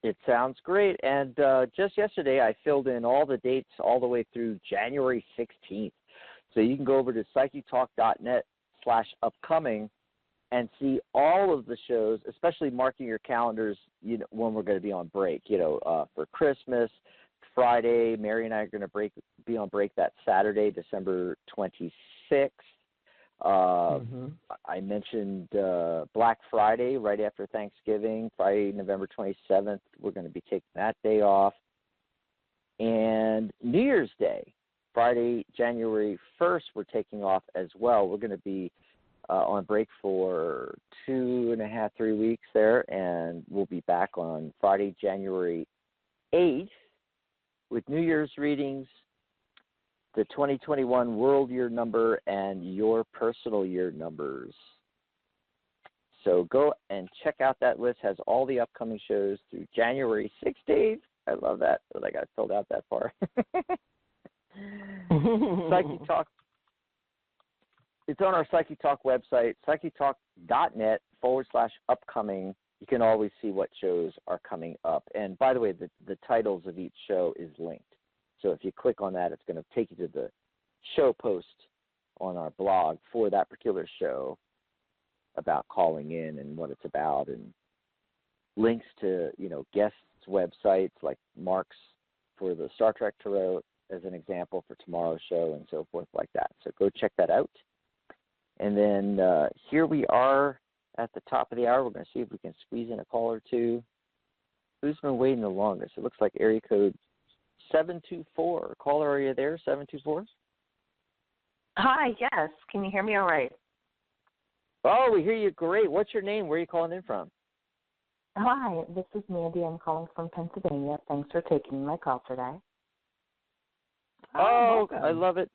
It sounds great. And just yesterday, I filled in all the dates all the way through January 16th. So you can go over to psychetalk.net/upcoming and see all of the shows, especially marking your calendars, when we're going to be on break. For Christmas, Friday, Mary and I are going to be on break that Saturday, December 26th. I mentioned Black Friday right after Thanksgiving, Friday, November 27th. We're going to be taking that day off. And New Year's Day, Friday, January 1st, we're taking off as well. We're going to be on break for 2.5, 3 weeks there, and we'll be back on Friday, January 8th with New Year's readings, the 2021 World Year number, and your personal year numbers. So go and check out that list. Has all the upcoming shows through January 16th. I love that. I got filled out that far. Psyche Talk. It's on our Psyche Talk website, psychetalk.net/upcoming. you can always see what shows are coming up. And by the way, the titles of each show is linked. So if you click on that, it's going to take you to the show post on our blog for that particular show about calling in and what it's about, and links to, guests' websites like Mark's for the Star Trek Tarot as an example for tomorrow's show and so forth like that. So go check that out. And then here we are at the top of the hour. We're going to see if we can squeeze in a call or two. Who's been waiting the longest? It looks like area code 724. Caller, are you there, 724? Hi, yes. Can you hear me all right? Oh, we hear you great. What's your name? Where are you calling in from? Hi, this is Mandy. I'm calling from Pennsylvania. Thanks for taking my call today. Oh, I love it.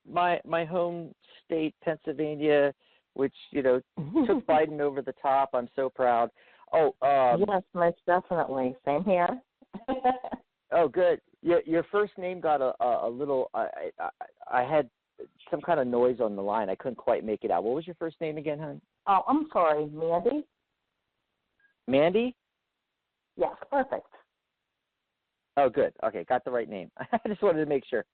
My home state, Pennsylvania, which, took Biden over the top. I'm so proud. Oh, yes, most definitely. Same here. Oh, good. Your first name got a little. I had some kind of noise on the line. I couldn't quite make it out. What was your first name again, hon? Oh, I'm sorry, Mandy. Mandy? Yes, perfect. Oh, good. Okay, got the right name. I just wanted to make sure.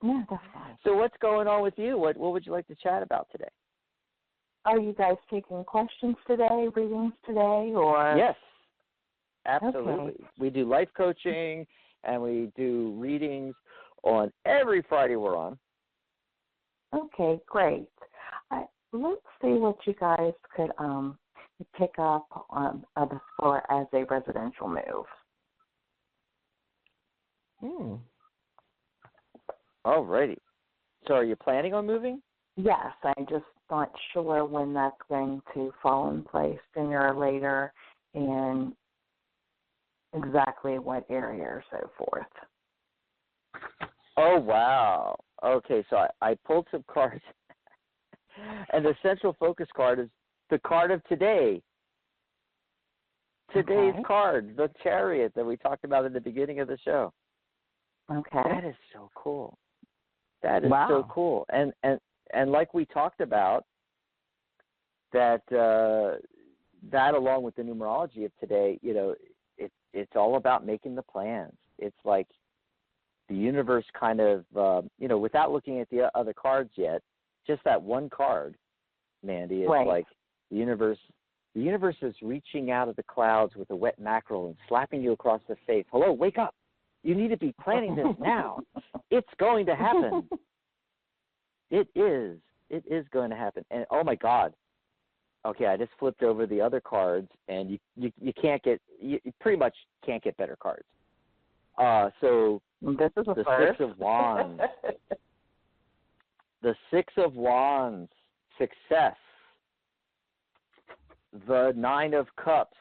Yeah, that's fine. So what's going on with you? What would you like to chat about today? Are you guys taking questions today, readings today, or? Yes, absolutely. Okay. We do life coaching, and we do readings on every Friday we're on. Okay, great. Let's see what you guys could pick up on as far as a residential move. All righty. So are you planning on moving? Yes, I'm just not sure when that's going to fall in place, sooner or later, and exactly what area or so forth. Oh, wow. Okay, so I pulled some cards, and the central focus card is the card of today. Today's card, the Chariot that we talked about in the beginning of the show. Okay. That is so cool. That is so cool. And like we talked about, that along with the numerology of today, it's all about making the plans. It's like the universe kind of, without looking at the other cards yet, just that one card, Mandy, it's like the universe is reaching out of the clouds with a wet mackerel and slapping you across the face. Hello, wake up. You need to be planning this now. It's going to happen. It is. It is going to happen. And, oh, my God. Okay, I just flipped over the other cards, and you pretty much can't get better cards. So this is the Six of Wands. The Six of Wands, success. The Nine of Cups,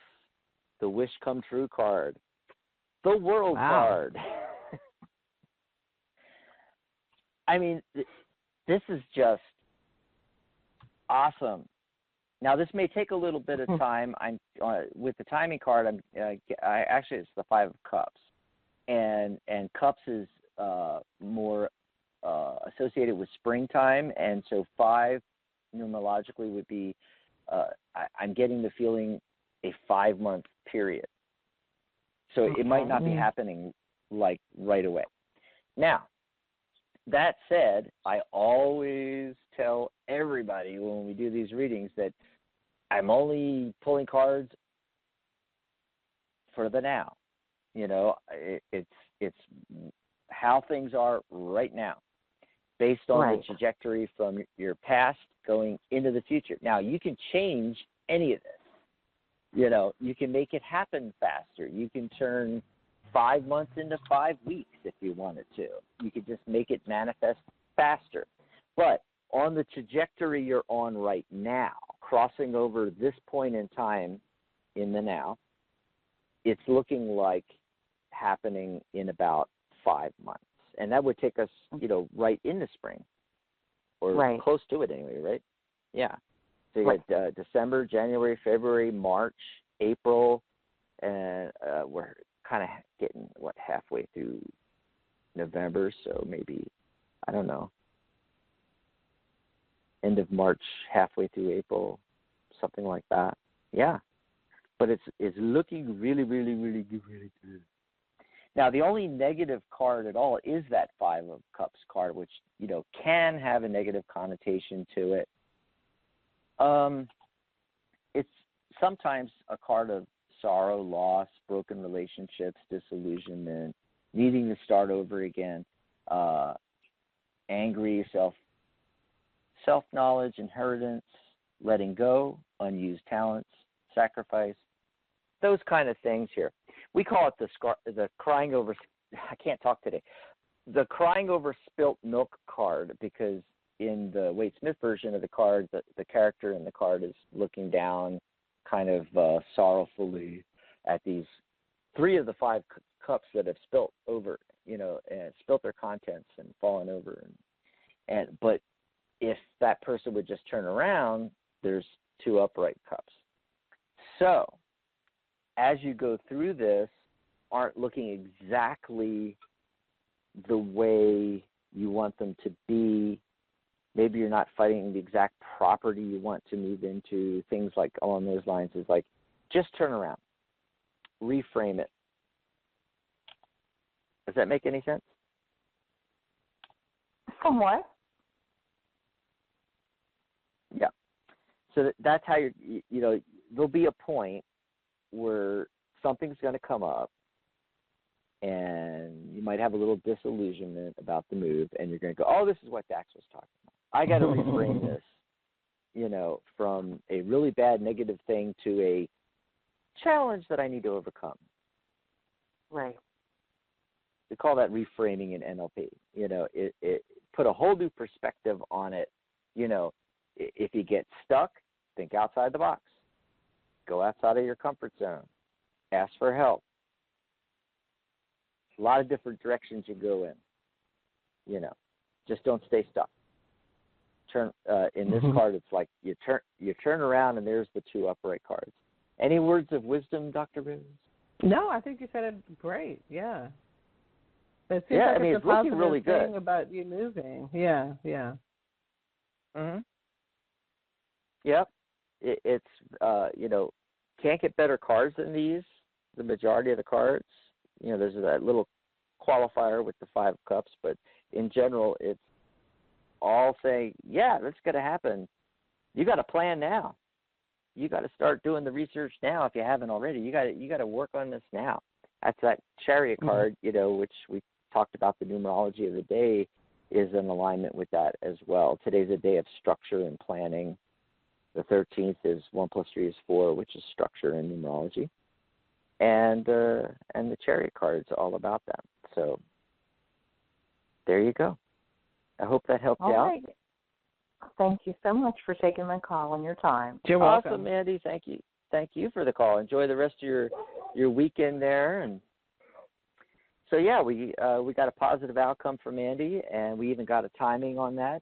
the Wish Come True card. The World card. I mean, this is just awesome. Now, this may take a little bit of time. I'm with the timing card. Actually, it's the Five of Cups, and Cups is more associated with springtime, and so 5 numerologically would be. I'm getting the feeling a 5-month period, so it might not be happening like right away. Now, that said, I always tell everybody when we do these readings that I'm only pulling cards for the now. It's how things are right now, based on the trajectory from your past going into the future. Now, you can change any of this. You can make it happen faster. You can turn 5 months into 5 weeks if you wanted to. You could just make it manifest faster. But on the trajectory you're on right now, crossing over this point in time in the now, it's looking like happening in about 5 months. And that would take us, right into spring, or close to it anyway, right? Yeah. So you got December, January, February, March, April, and we're kind of getting, halfway through November, so maybe, I don't know, end of March, halfway through April, something like that. Yeah. but it's looking really, really, really good, really good. Now, the only negative card at all is that Five of Cups card, which, can have a negative connotation to it. It's sometimes a card of sorrow, loss, broken relationships, disillusionment, needing to start over again, angry, self-knowledge, inheritance, letting go, unused talents, sacrifice, those kind of things here. We call it the crying over, I can't talk today, the crying over spilt milk card, because in the Wade Smith version of the card, the character in the card is looking down kind of sorrowfully at these 3 of the 5 cups that have spilt over, and spilt their contents and fallen over. But if that person would just turn around, there's 2 upright cups. So as you go through this, aren't looking exactly the way you want them to be. Maybe you're not fighting the exact property you want to move into. Things like along those lines is like, just turn around, reframe it. Does that make any sense? Somewhat. Yeah. So that's how there'll be a point where something's going to come up and you might have a little disillusionment about the move, and you're going to go, oh, this is what Dax was talking about. I got to reframe this, from a really bad negative thing to a challenge that I need to overcome. Right. We call that reframing in NLP. It put a whole new perspective on it. If you get stuck, think outside the box. Go outside of your comfort zone. Ask for help. A lot of different directions you go in. Just don't stay stuck. Turn in this card, it's like you turn around and there's the 2 upright cards. Any words of wisdom, Dr. Rose? No, I think you said it great. Yeah. It seems yeah, like it's a looking really good thing about you moving. Yeah, yeah. Mhm. Yep. It's can't get better cards than these. The majority of the cards, there's that little qualifier with the 5 of Cups, but in general, it's all saying, yeah, that's going to happen. You got to plan now. You got to start doing the research now if you haven't already. You got to work on this now. That's that Chariot card, which we talked about. The numerology of the day is in alignment with that as well. Today's a day of structure and planning. The 13th is 1 + 3 is 4, which is structure and numerology. And the Chariot card's all about that. So there you go. I hope that helped you out. Thank you so much for taking my call and your time. You're welcome. Awesome, Mandy. Thank you. Thank you for the call. Enjoy the rest of your weekend there. And so, yeah, we got a positive outcome for Mandy, and we even got a timing on that,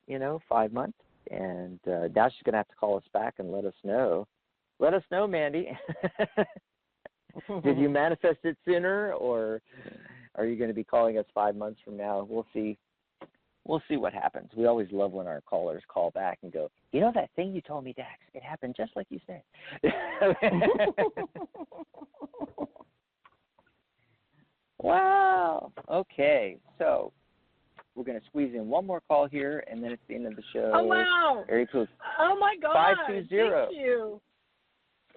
5 months. And now she's going to have to call us back and let us know. Let us know, Mandy. Did you manifest it sooner, or are you going to be calling us 5 months from now? We'll see. We'll see what happens. We always love when our callers call back and go, that thing you told me, Dax, it happened just like you said. Wow. Okay, so we're going to squeeze in one more call here, and then it's the end of the show. Oh, wow. Area code oh, my God. 520. Thank you.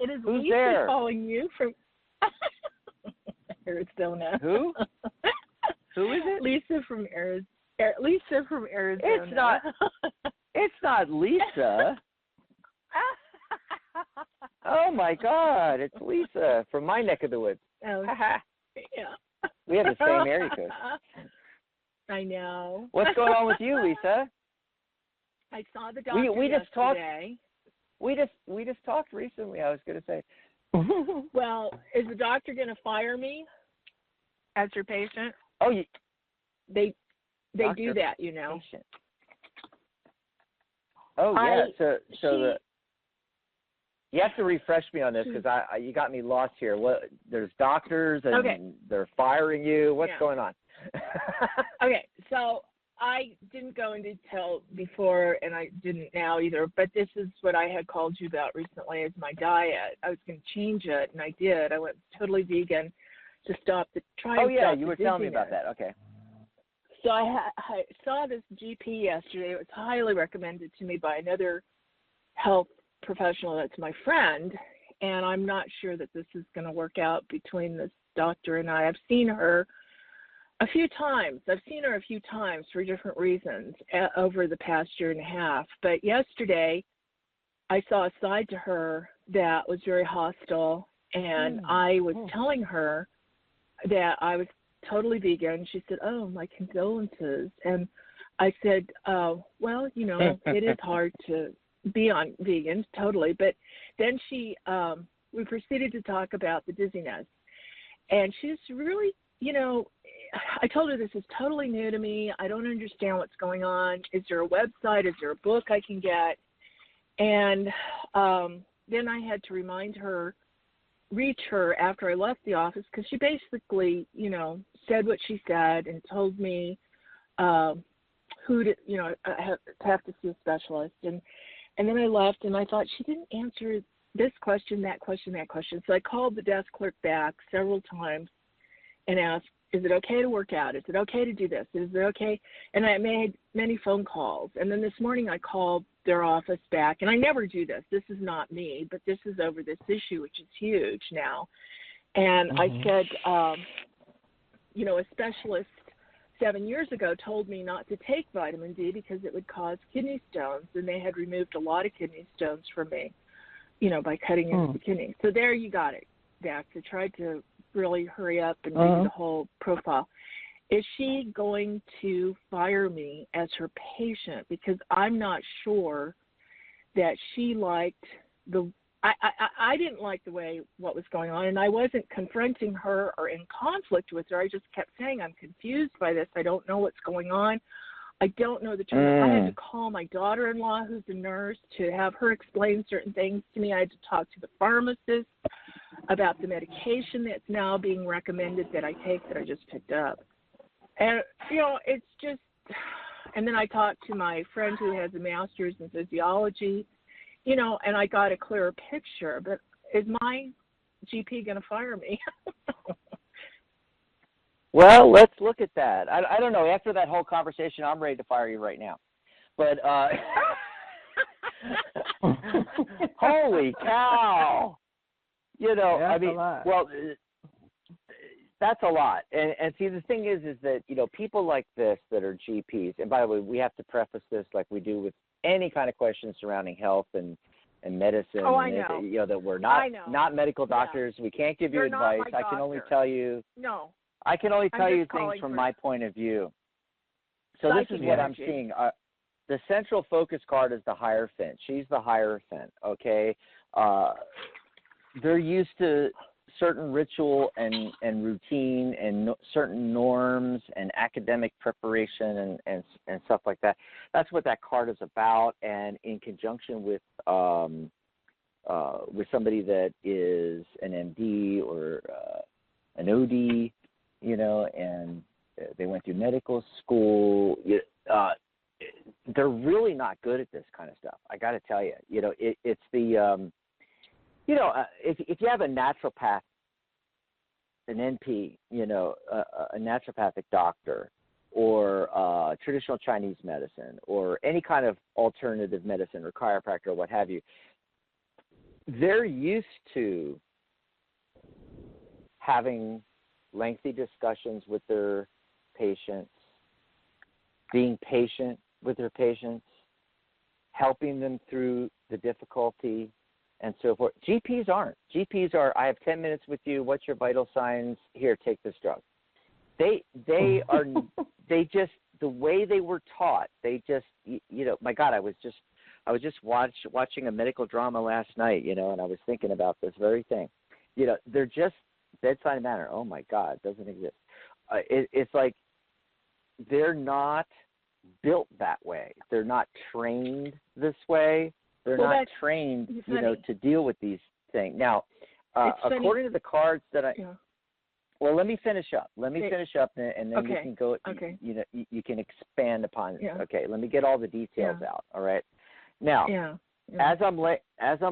It is Who's Lisa there? calling you from Arizona. Who? Who is it? Lisa from Arizona. Lisa from Arizona. It's not Lisa. Oh my God, it's Lisa from my neck of the woods. Oh, yeah. We have the same area code. I know. What's going on with you, Lisa? I saw the doctor we just yesterday. We just talked recently. I was going to say. Well, is the doctor going to fire me as your patient? Oh, they doctor, do that, patient. Oh yeah. You have to refresh me on this because you got me lost here. There's doctors and they're firing you. What's going on? Okay, so I didn't go into detail before, and I didn't now either, but this is what I had called you about recently as my diet. I was going to change it, and I did. I went totally vegan to stop the Oh, yeah, you were telling me about that. Okay. So I saw this GP yesterday. It was highly recommended to me by another health professional that's my friend, and I'm not sure that this is going to work out between this doctor and I. I've seen her a few times. For different reasons over the past year and a half. But yesterday, I saw a side to her that was very hostile, and I was telling her that I was totally vegan. She said, "Oh, my condolences." And I said, well, you know, it is hard to be on vegan, totally. But then we proceeded to talk about the dizziness. And she's really, you know, I told her this is totally new to me. I don't understand what's going on. Is there a website? Is there a book I can get? And then I had to reach her after I left the office, because she basically, you know, said what she said and told me who to, you know, have to see a specialist. And then I left, and I thought she didn't answer this question, that question, that question. So I called the desk clerk back several times and asked, is it okay to work out? Is it okay to do this? Is it okay? And I made many phone calls. And then this morning I called their office back, and I never do this. This is not me, but this is over this issue, which is huge now. And I said, you know, a specialist 7 years ago told me not to take vitamin D because it would cause kidney stones, and they had removed a lot of kidney stones from me, you know, by cutting into the kidney. So there you got it, Dax. I tried to really hurry up and do the whole profile. Is she going to fire me as her patient? Because I'm not sure that she liked I didn't like the way what was going on, and I wasn't confronting her or in conflict with her. I just kept saying, I'm confused by this. I don't know what's going on. I don't know the truth. I had to call my daughter-in-law, who's a nurse, to have her explain certain things to me. I had to talk to the pharmacist about the medication that's now being recommended that I take that I just picked up. And, you know, it's just, and then I talked to my friend who has a master's in physiology, you know, and I got a clearer picture. But is my GP going to fire me? Well, let's look at that. I don't know. After that whole conversation, I'm ready to fire you right now. But holy cow! You know, that's I mean, well, that's a lot. And see, the thing is that, you know, people like this that are GPs, and by the way, we have to preface this like we do with any kind of question surrounding health and medicine. Oh, I know. You know, that we're not medical doctors. Yeah. We can't give you advice. I can only tell you. No. I can only tell you things from my point of view. So this is what I'm seeing. The central focus card is the Hierophant. She's the Hierophant, okay? They're used to certain ritual and routine and certain norms and academic preparation and stuff like that. That's what that card is about. And in conjunction with somebody that is an MD or an OD, you know, and they went through medical school. They're really not good at this kind of stuff. I got to tell you, you know, it's the, you know, if you have a naturopath, an NP, you know, a naturopathic doctor, or traditional Chinese medicine, or any kind of alternative medicine, or chiropractor, or what have you, they're used to having lengthy discussions with their patients, being patient with their patients, helping them through the difficulty, and so forth. GPs aren't. GPs are, I have 10 minutes with you, what's your vital signs? Here, take this drug. They are, they just, the way they were taught, they just, you know, my God, I was just watching a medical drama last night, you know, and I was thinking about this very thing. You know, they're just, bedside manner, oh my God, it doesn't exist. It's like they're not built that way. They're not trained this way. They're not trained, you know, to deal with these things. Now, according to the cards that Well, let me finish up. And then you can go. Okay. You can expand upon it. Yeah. Okay. Let me get all the details out. All right. Now, as I'm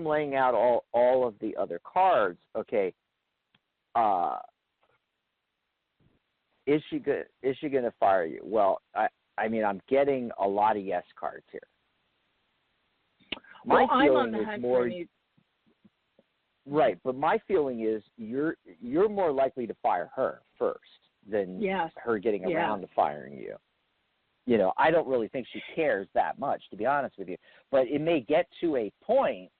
laying out all of the other cards, okay. Is she going to fire you? Well, I mean, I'm getting a lot of yes cards here. I'm on the hunt for you. Right, but my feeling is you're more likely to fire her first than her getting around to firing you. You know, I don't really think she cares that much, to be honest with you. But it may get to a point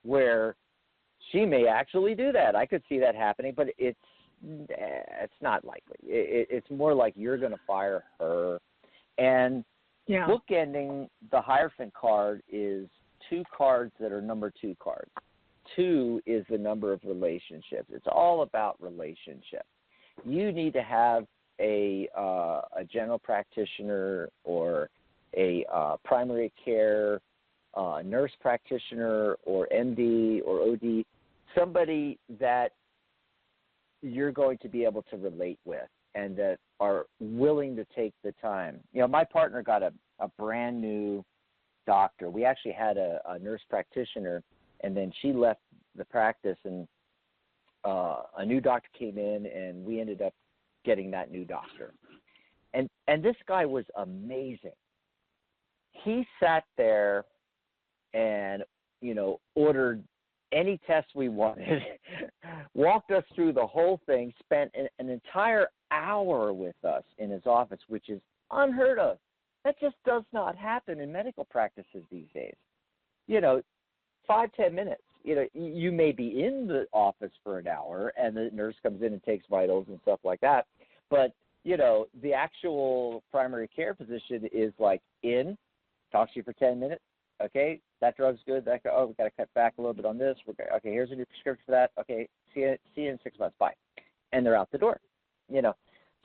where she may actually do that. I could see that happening, but it's not likely. It's more like you're going to fire her. And bookending the Hierophant card is 2 cards that are number 2 cards. 2 is the number of relationships. It's all about relationships. You need to have a general practitioner or a primary care nurse practitioner or MD or OD, somebody that you're going to be able to relate with and that are willing to take the time. You know, my partner got a brand new doctor. We actually had a nurse practitioner, and then she left the practice, and a new doctor came in, and we ended up getting that new doctor. And this guy was amazing. He sat there and, you know, ordered any test we wanted, walked us through the whole thing, spent an entire hour with us in his office, which is unheard of. That just does not happen in medical practices these days. You know, 5-10 minutes. You know, you may be in the office for an hour and the nurse comes in and takes vitals and stuff like that. But, you know, the actual primary care physician is like talks to you for 10 minutes. Okay, that drug's good. We got to cut back a little bit on this. Okay, here's a new prescription for that. Okay, see you in 6 months. Bye. And they're out the door, you know.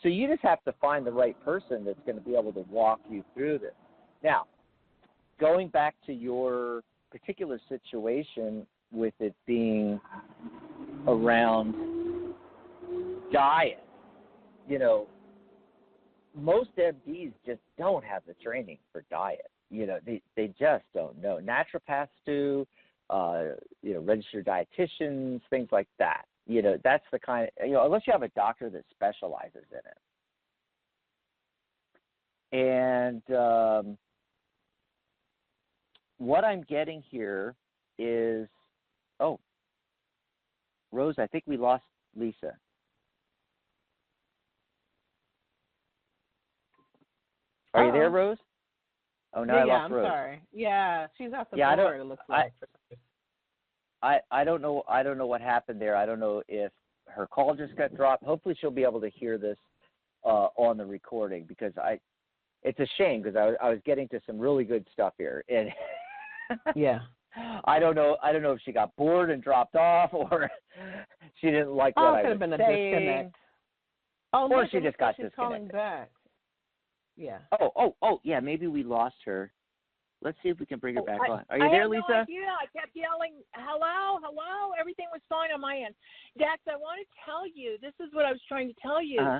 So you just have to find the right person that's going to be able to walk you through this. Now, going back to your particular situation with it being around diet, you know, most MDs just don't have the training for diet. You know, they just don't know. Naturopaths do, you know, registered dietitians, things like that. You know, that's the kind of, you know, unless you have a doctor that specializes in it. And what I'm getting here is, Rose, I think we lost Lisa. Are you there, Rose? Oh, no, I lost Rose. I'm sorry. Yeah, she's off the board, it looks like. I don't know what happened there. I don't know if her call just got dropped. Hopefully she'll be able to hear this on the recording, because it's a shame, because I was getting to some really good stuff here. And I don't know if she got bored and dropped off, or she didn't like what I was saying. Could have been a disconnect. Or she just got disconnected. Calling back. Yeah. Oh, yeah, maybe we lost her. Let's see if we can bring her back on. Are you there, Lisa? I had no idea. I kept yelling, hello. Everything was fine on my end. Dax, I want to tell you, this is what I was trying to tell you. Uh-huh.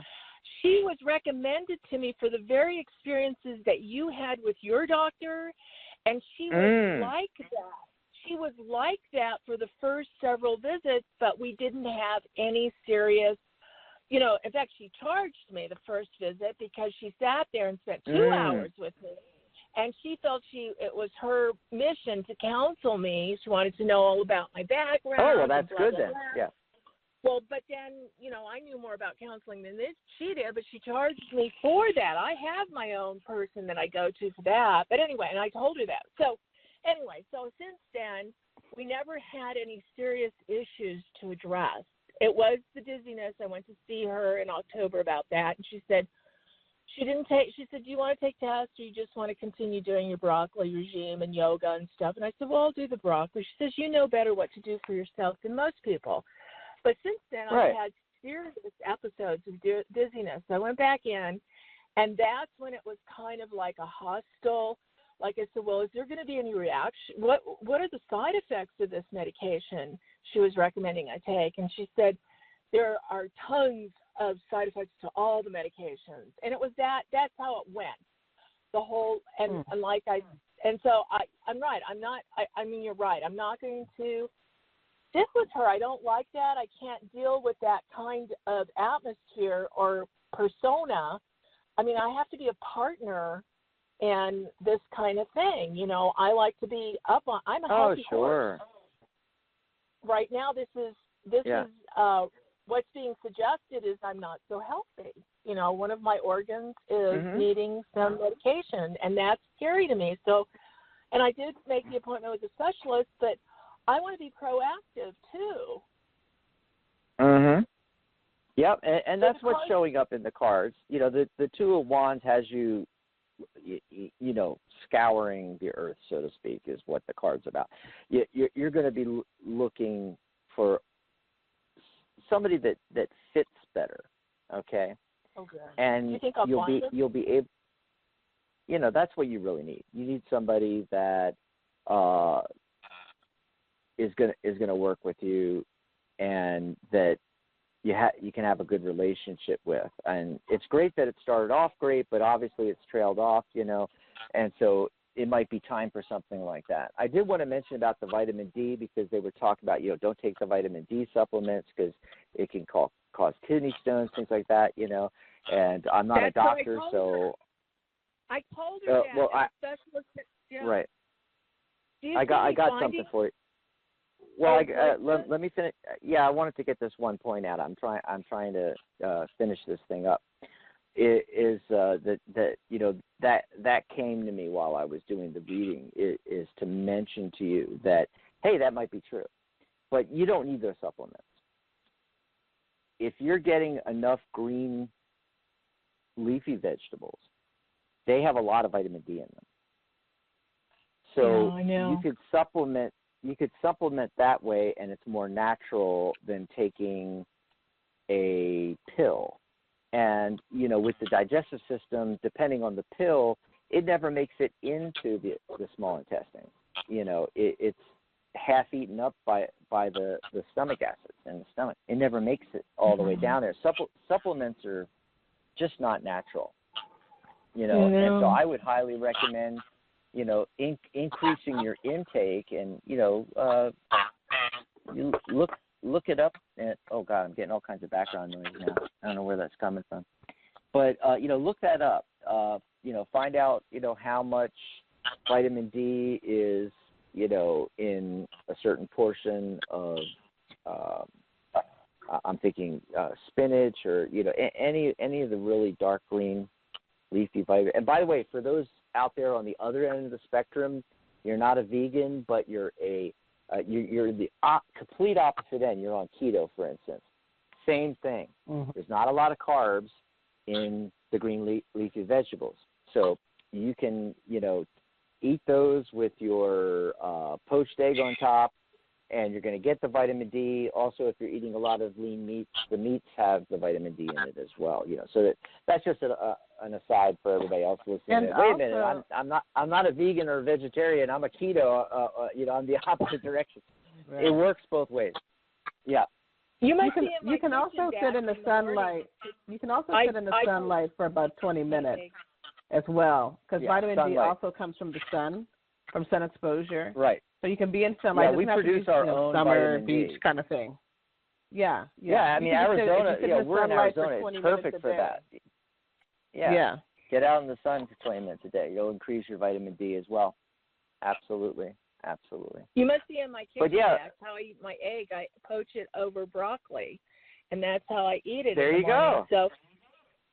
She was recommended to me for the very experiences that you had with your doctor, and she was like that. She was like that for the first several visits, but we didn't have any serious, you know, in fact, she charged me the first visit because she sat there and spent 2 hours with me. And she felt it was her mission to counsel me. She wanted to know all about my background. Oh, well, that's good then. Yeah. Well, but then, you know, I knew more about counseling than she did, but she charged me for that. I have my own person that I go to for that. But anyway, and I told her that. So anyway, since then, we never had any serious issues to address. It was the dizziness. I went to see her in October about that, and she said, she said, do you want to take tests, or you just want to continue doing your broccoli regime and yoga and stuff? And I said, well, I'll do the broccoli. She says, you know better what to do for yourself than most people. But since then, I've had serious episodes of dizziness. I went back in, and that's when it was kind of like a hostile, like I said, well, is there going to be any reaction? What are the side effects of this medication she was recommending I take? And she said, there are tons of side effects to all the medications, and it was that's how it went. The whole and like I'm right. I mean, you're right. I'm not going to stick with her. I don't like that. I can't deal with that kind of atmosphere or persona. I mean, I have to be a partner in this kind of thing. You know, I like to be up on. I'm a healthy horse. Right now, this is what's being suggested is I'm not so healthy. You know, one of my organs is needing some medication, and that's scary to me. So, and I did make the appointment with a specialist, but I want to be proactive too. Yep, and that's what's showing up in the cards. You know, the Two of Wands has you, you know, scouring the earth, so to speak, is what the card's about. You're going to be looking for somebody that fits better, okay? Okay. And you think you'll be able. You know, that's what you really need. You need somebody that is gonna work with you, and that you can have a good relationship with. And it's great that it started off great, but obviously it's trailed off, you know, and so it might be time for something like that. I did want to mention about the vitamin D, because they were talking about, you know, don't take the vitamin D supplements because it can cause kidney stones, things like that, you know. And I'm not a doctor, so I told her that. Well, yeah. Right. I got something for you. Well, let me finish. Yeah, I wanted to get this one point out. I'm trying to finish this thing up. It is that you know that came to me while I was doing the reading. Is to mention to you that, hey, that might be true, but you don't need those supplements. If you're getting enough green leafy vegetables, they have a lot of vitamin D in them. So you could supplement. You could supplement that way, and it's more natural than taking a pill. And, you know, with the digestive system, depending on the pill, it never makes it into the small intestine. You know, it's half eaten up by the stomach acids in the stomach. It never makes it all the way down there. Supplements are just not natural. You know, and so I would highly recommend, you know, increasing your intake, and, you know, you look it up. And, oh, God, I'm getting all kinds of background noise now. I don't know where that's coming from. But, you know, look that up. You know, find out, you know, how much vitamin D is, you know, in a certain portion of, I'm thinking spinach, or, you know, any of the really dark green leafy vitamin. And by the way, for those out there on the other end of the spectrum, you're not a vegan, but you're you're the complete opposite end. You're on keto, for instance. Same thing. There's not a lot of carbs in the green leafy vegetables, so you can, you know, eat those with your poached egg on top, and you're going to get the vitamin D. Also, if you're eating a lot of lean meats, the meats have the vitamin D in it as well. You know, so that's just an aside for everybody else listening. And wait a minute, I'm not a vegan or a vegetarian. I'm a keto. You know, I'm the opposite direction. Right. It works both ways. Yeah. You can also sit in the sunlight. You can also sit in the sunlight for about 20 minutes as well, because vitamin D also comes from the sun, from sun exposure. Right. So you can be in sunlight. Yeah, we produce our own summer vitamin beach D. kind of thing. Yeah. I mean, Arizona. We're in Arizona. It's perfect for that. Yeah. Get out in the sun for 20 minutes a day. You'll increase your vitamin D as well. Absolutely. You must see in my kitchen. But that's how I eat my egg. I poach it over broccoli, and that's how I eat it. There you go. So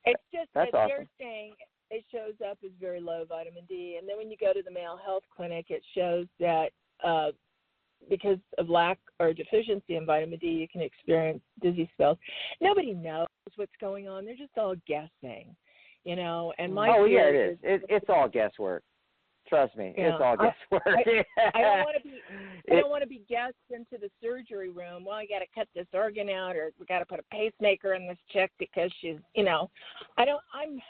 it's just that's that awesome. they're saying it shows up as very low vitamin D, and then when you go to the male health clinic, it shows that because of lack or deficiency in vitamin D, you can experience dizzy spells. Nobody knows what's going on. They're just all guessing, you know. And my it is. It's all guesswork. Trust me, it's all guesswork. I don't want to be guessed into the surgery room. Well, I got to cut this organ out, or we got to put a pacemaker in this chick because she's, you know. I'm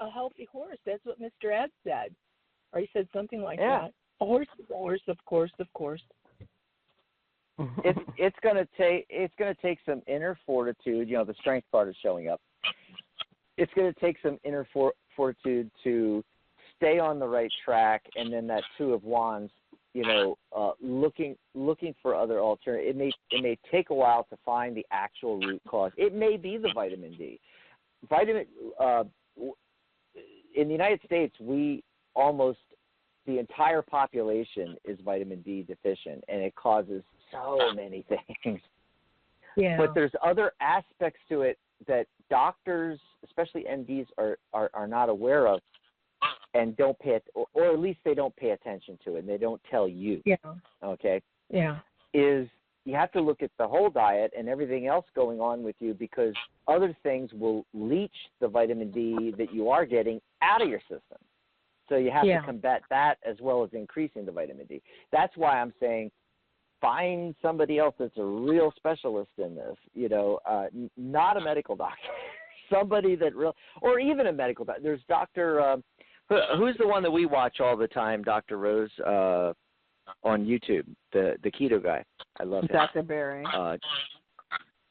a healthy horse. That's what Mr. Ed said, or he said something like that. A horse is a horse, of course. it's going to take some inner fortitude. The strength card is showing up. It's going to take some inner fortitude to stay on the right track, and then that Two of Wands, looking for other alternatives. It may take a while to find the actual root cause. It may be the vitamin D. In the United States, almost the entire population is vitamin D deficient, and it causes so many things. Yeah. But there's other aspects to it that doctors, especially MDs, are not aware of, and don't pay it, or at least they don't pay attention to it, and they don't tell you. Yeah. Okay. Yeah. Is you have to look at the whole diet and everything else going on with you, because other things will leach the vitamin D that you are getting out of your system. So you have to combat that as well as increasing the vitamin D. That's why I'm saying find somebody else that's a real specialist in this, not a medical doctor, somebody that or even a medical doctor. There's Dr. Who's the one that we watch all the time, Dr. Rose, on YouTube, the keto guy. I love him. Dr. Berry.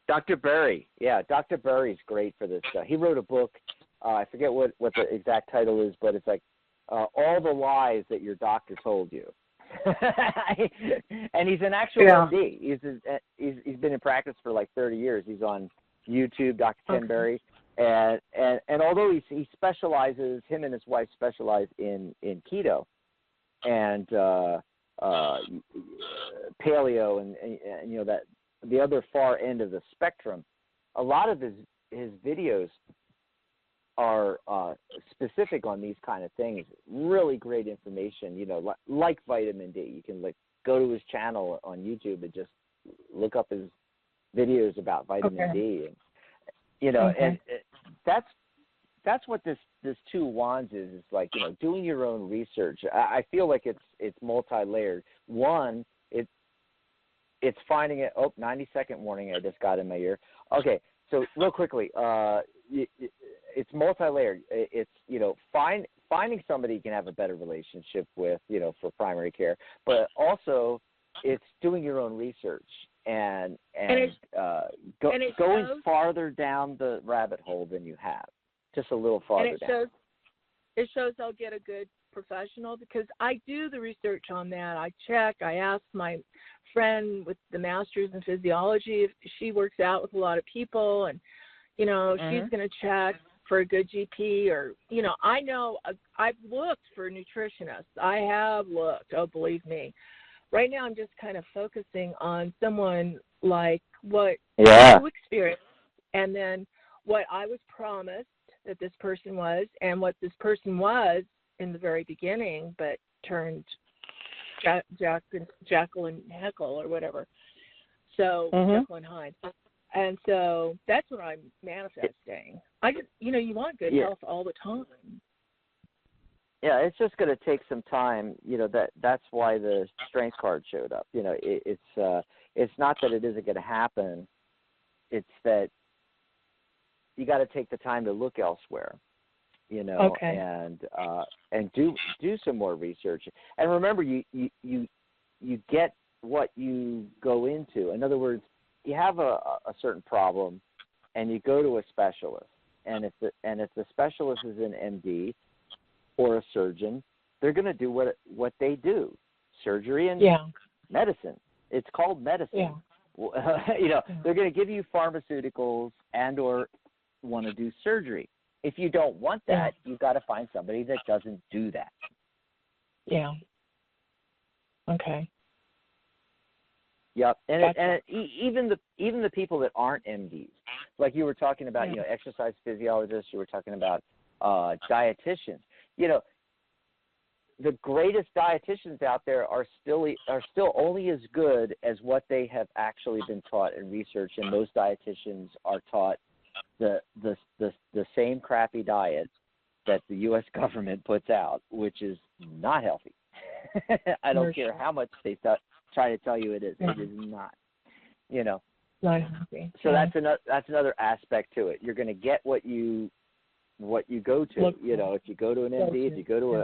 Dr. Berry. Yeah, Dr. Berry's great for this stuff. He wrote a book. I forget what the exact title is, but it's like all the lies that your doctor told you. And he's an actual MD. He's been in practice for like 30 years. He's on YouTube, Dr. Ken Berry. And although he specializes, him and his wife specialize in keto and paleo and that the other far end of the spectrum, a lot of his videos are specific on these kind of things. Really great information, like vitamin D. You can go to his channel on YouTube and just look up his videos about vitamin D, and and that's what this Two Wands is. It's like doing your own research. I feel like it's multi-layered. One, it's finding it. 90-second warning I just got in my ear. Okay, so real quickly, it's multi-layered. It's finding somebody you can have a better relationship with, for primary care, but also it's doing your own research and going farther down the rabbit hole than you have, just a little farther down. It shows I'll get a good professional, because I do the research on that. I check. I ask my friend with the master's in physiology if she works out with a lot of people, and she's going to check for a good GP, or I know I've looked for nutritionists. I have looked. Oh, believe me. Right now, I'm just kind of focusing on someone like what you experienced, and then what I was promised that this person was, and what this person was in the very beginning, but turned Jekyll and Heckle or whatever. So Jekyll and Hyde. And so that's what I'm manifesting. I just, you want good health all the time. Yeah, it's just going to take some time. That's why the strength card showed up. It's not that it isn't going to happen. It's that you got to take the time to look elsewhere. And do some more research. And remember, you get what you go into. In other words, you have a certain problem, and you go to a specialist. And if the specialist is an MD or a surgeon, they're going to do what they do: surgery and medicine. It's called medicine. Yeah. They're going to give you pharmaceuticals and or want to do surgery. If you don't want that, you've got to find somebody that doesn't do that. Yeah. Okay. Yep. And even the people that aren't MDs, like you were talking about, exercise physiologists, you were talking about dietitians. The greatest dietitians out there are still only as good as what they have actually been taught in research, and most dietitians are taught the same crappy diet that the U.S. government puts out, which is not healthy. I don't care how much they try to tell you it is. It is not. Not healthy. So that's another aspect to it. You're going to get what you go to. If you go to an MD, if you go to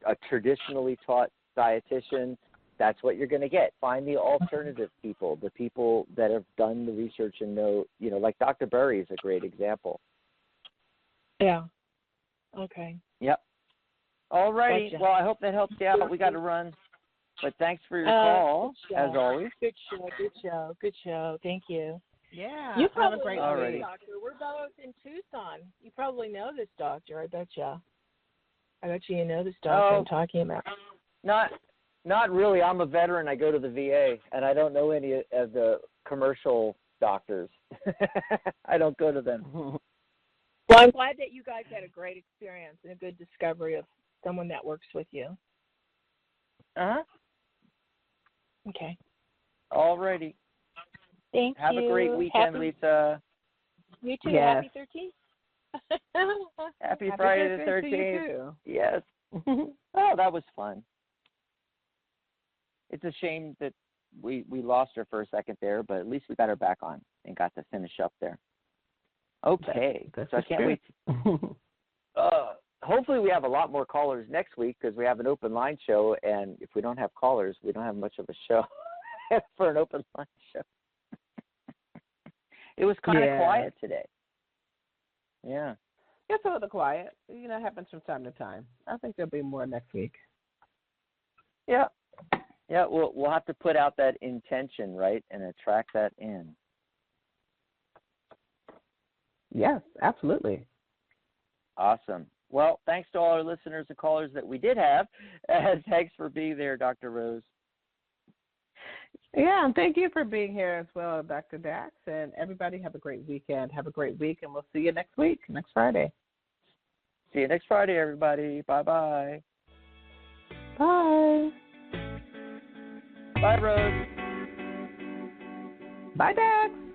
a traditionally taught dietitian, that's what you're going to get. Find the alternative people, the people that have done the research and know, like Dr. Berry is a great example. Yeah. Okay. Yep. All righty. Gotcha. Well, I hope that helps you out. We got to run. But thanks for your call, as always. Good show. Thank you. Yeah. You have probably a great know week. this doctor. We're both in Tucson. You probably know this doctor, I bet you. I bet you know this doctor I'm talking about. Not really. I'm a veteran. I go to the VA, and I don't know any of the commercial doctors. I don't go to them. Well, I'm glad that you guys had a great experience and a good discovery of someone that works with you. Uh-huh. Okay. All righty. Thank you. Have a great weekend, Lisa. You too. Yes. Happy 13th. Happy Friday the 13th. To you too. Yes. Oh, that was fun. It's a shame that we lost her for a second there, but at least we got her back on and got to finish up there. Okay. That's so I can't wait. Hopefully we have a lot more callers next week because we have an open line show, and if we don't have callers, we don't have much of a show for an open line show. It was kind of quiet today. Yeah. It's a little quiet. It happens from time to time. I think there'll be more next week. Yeah. Yeah, we'll have to put out that intention, right, and attract that in. Yes, absolutely. Awesome. Well, thanks to all our listeners and callers that we did have. And thanks for being there, Dr. Rose. Yeah, and thank you for being here as well, Dr. Dax. And everybody have a great weekend. Have a great week, and we'll see you next week, next Friday. See you next Friday, everybody. Bye-bye. Bye. Bye, Rose. Bye, Dax.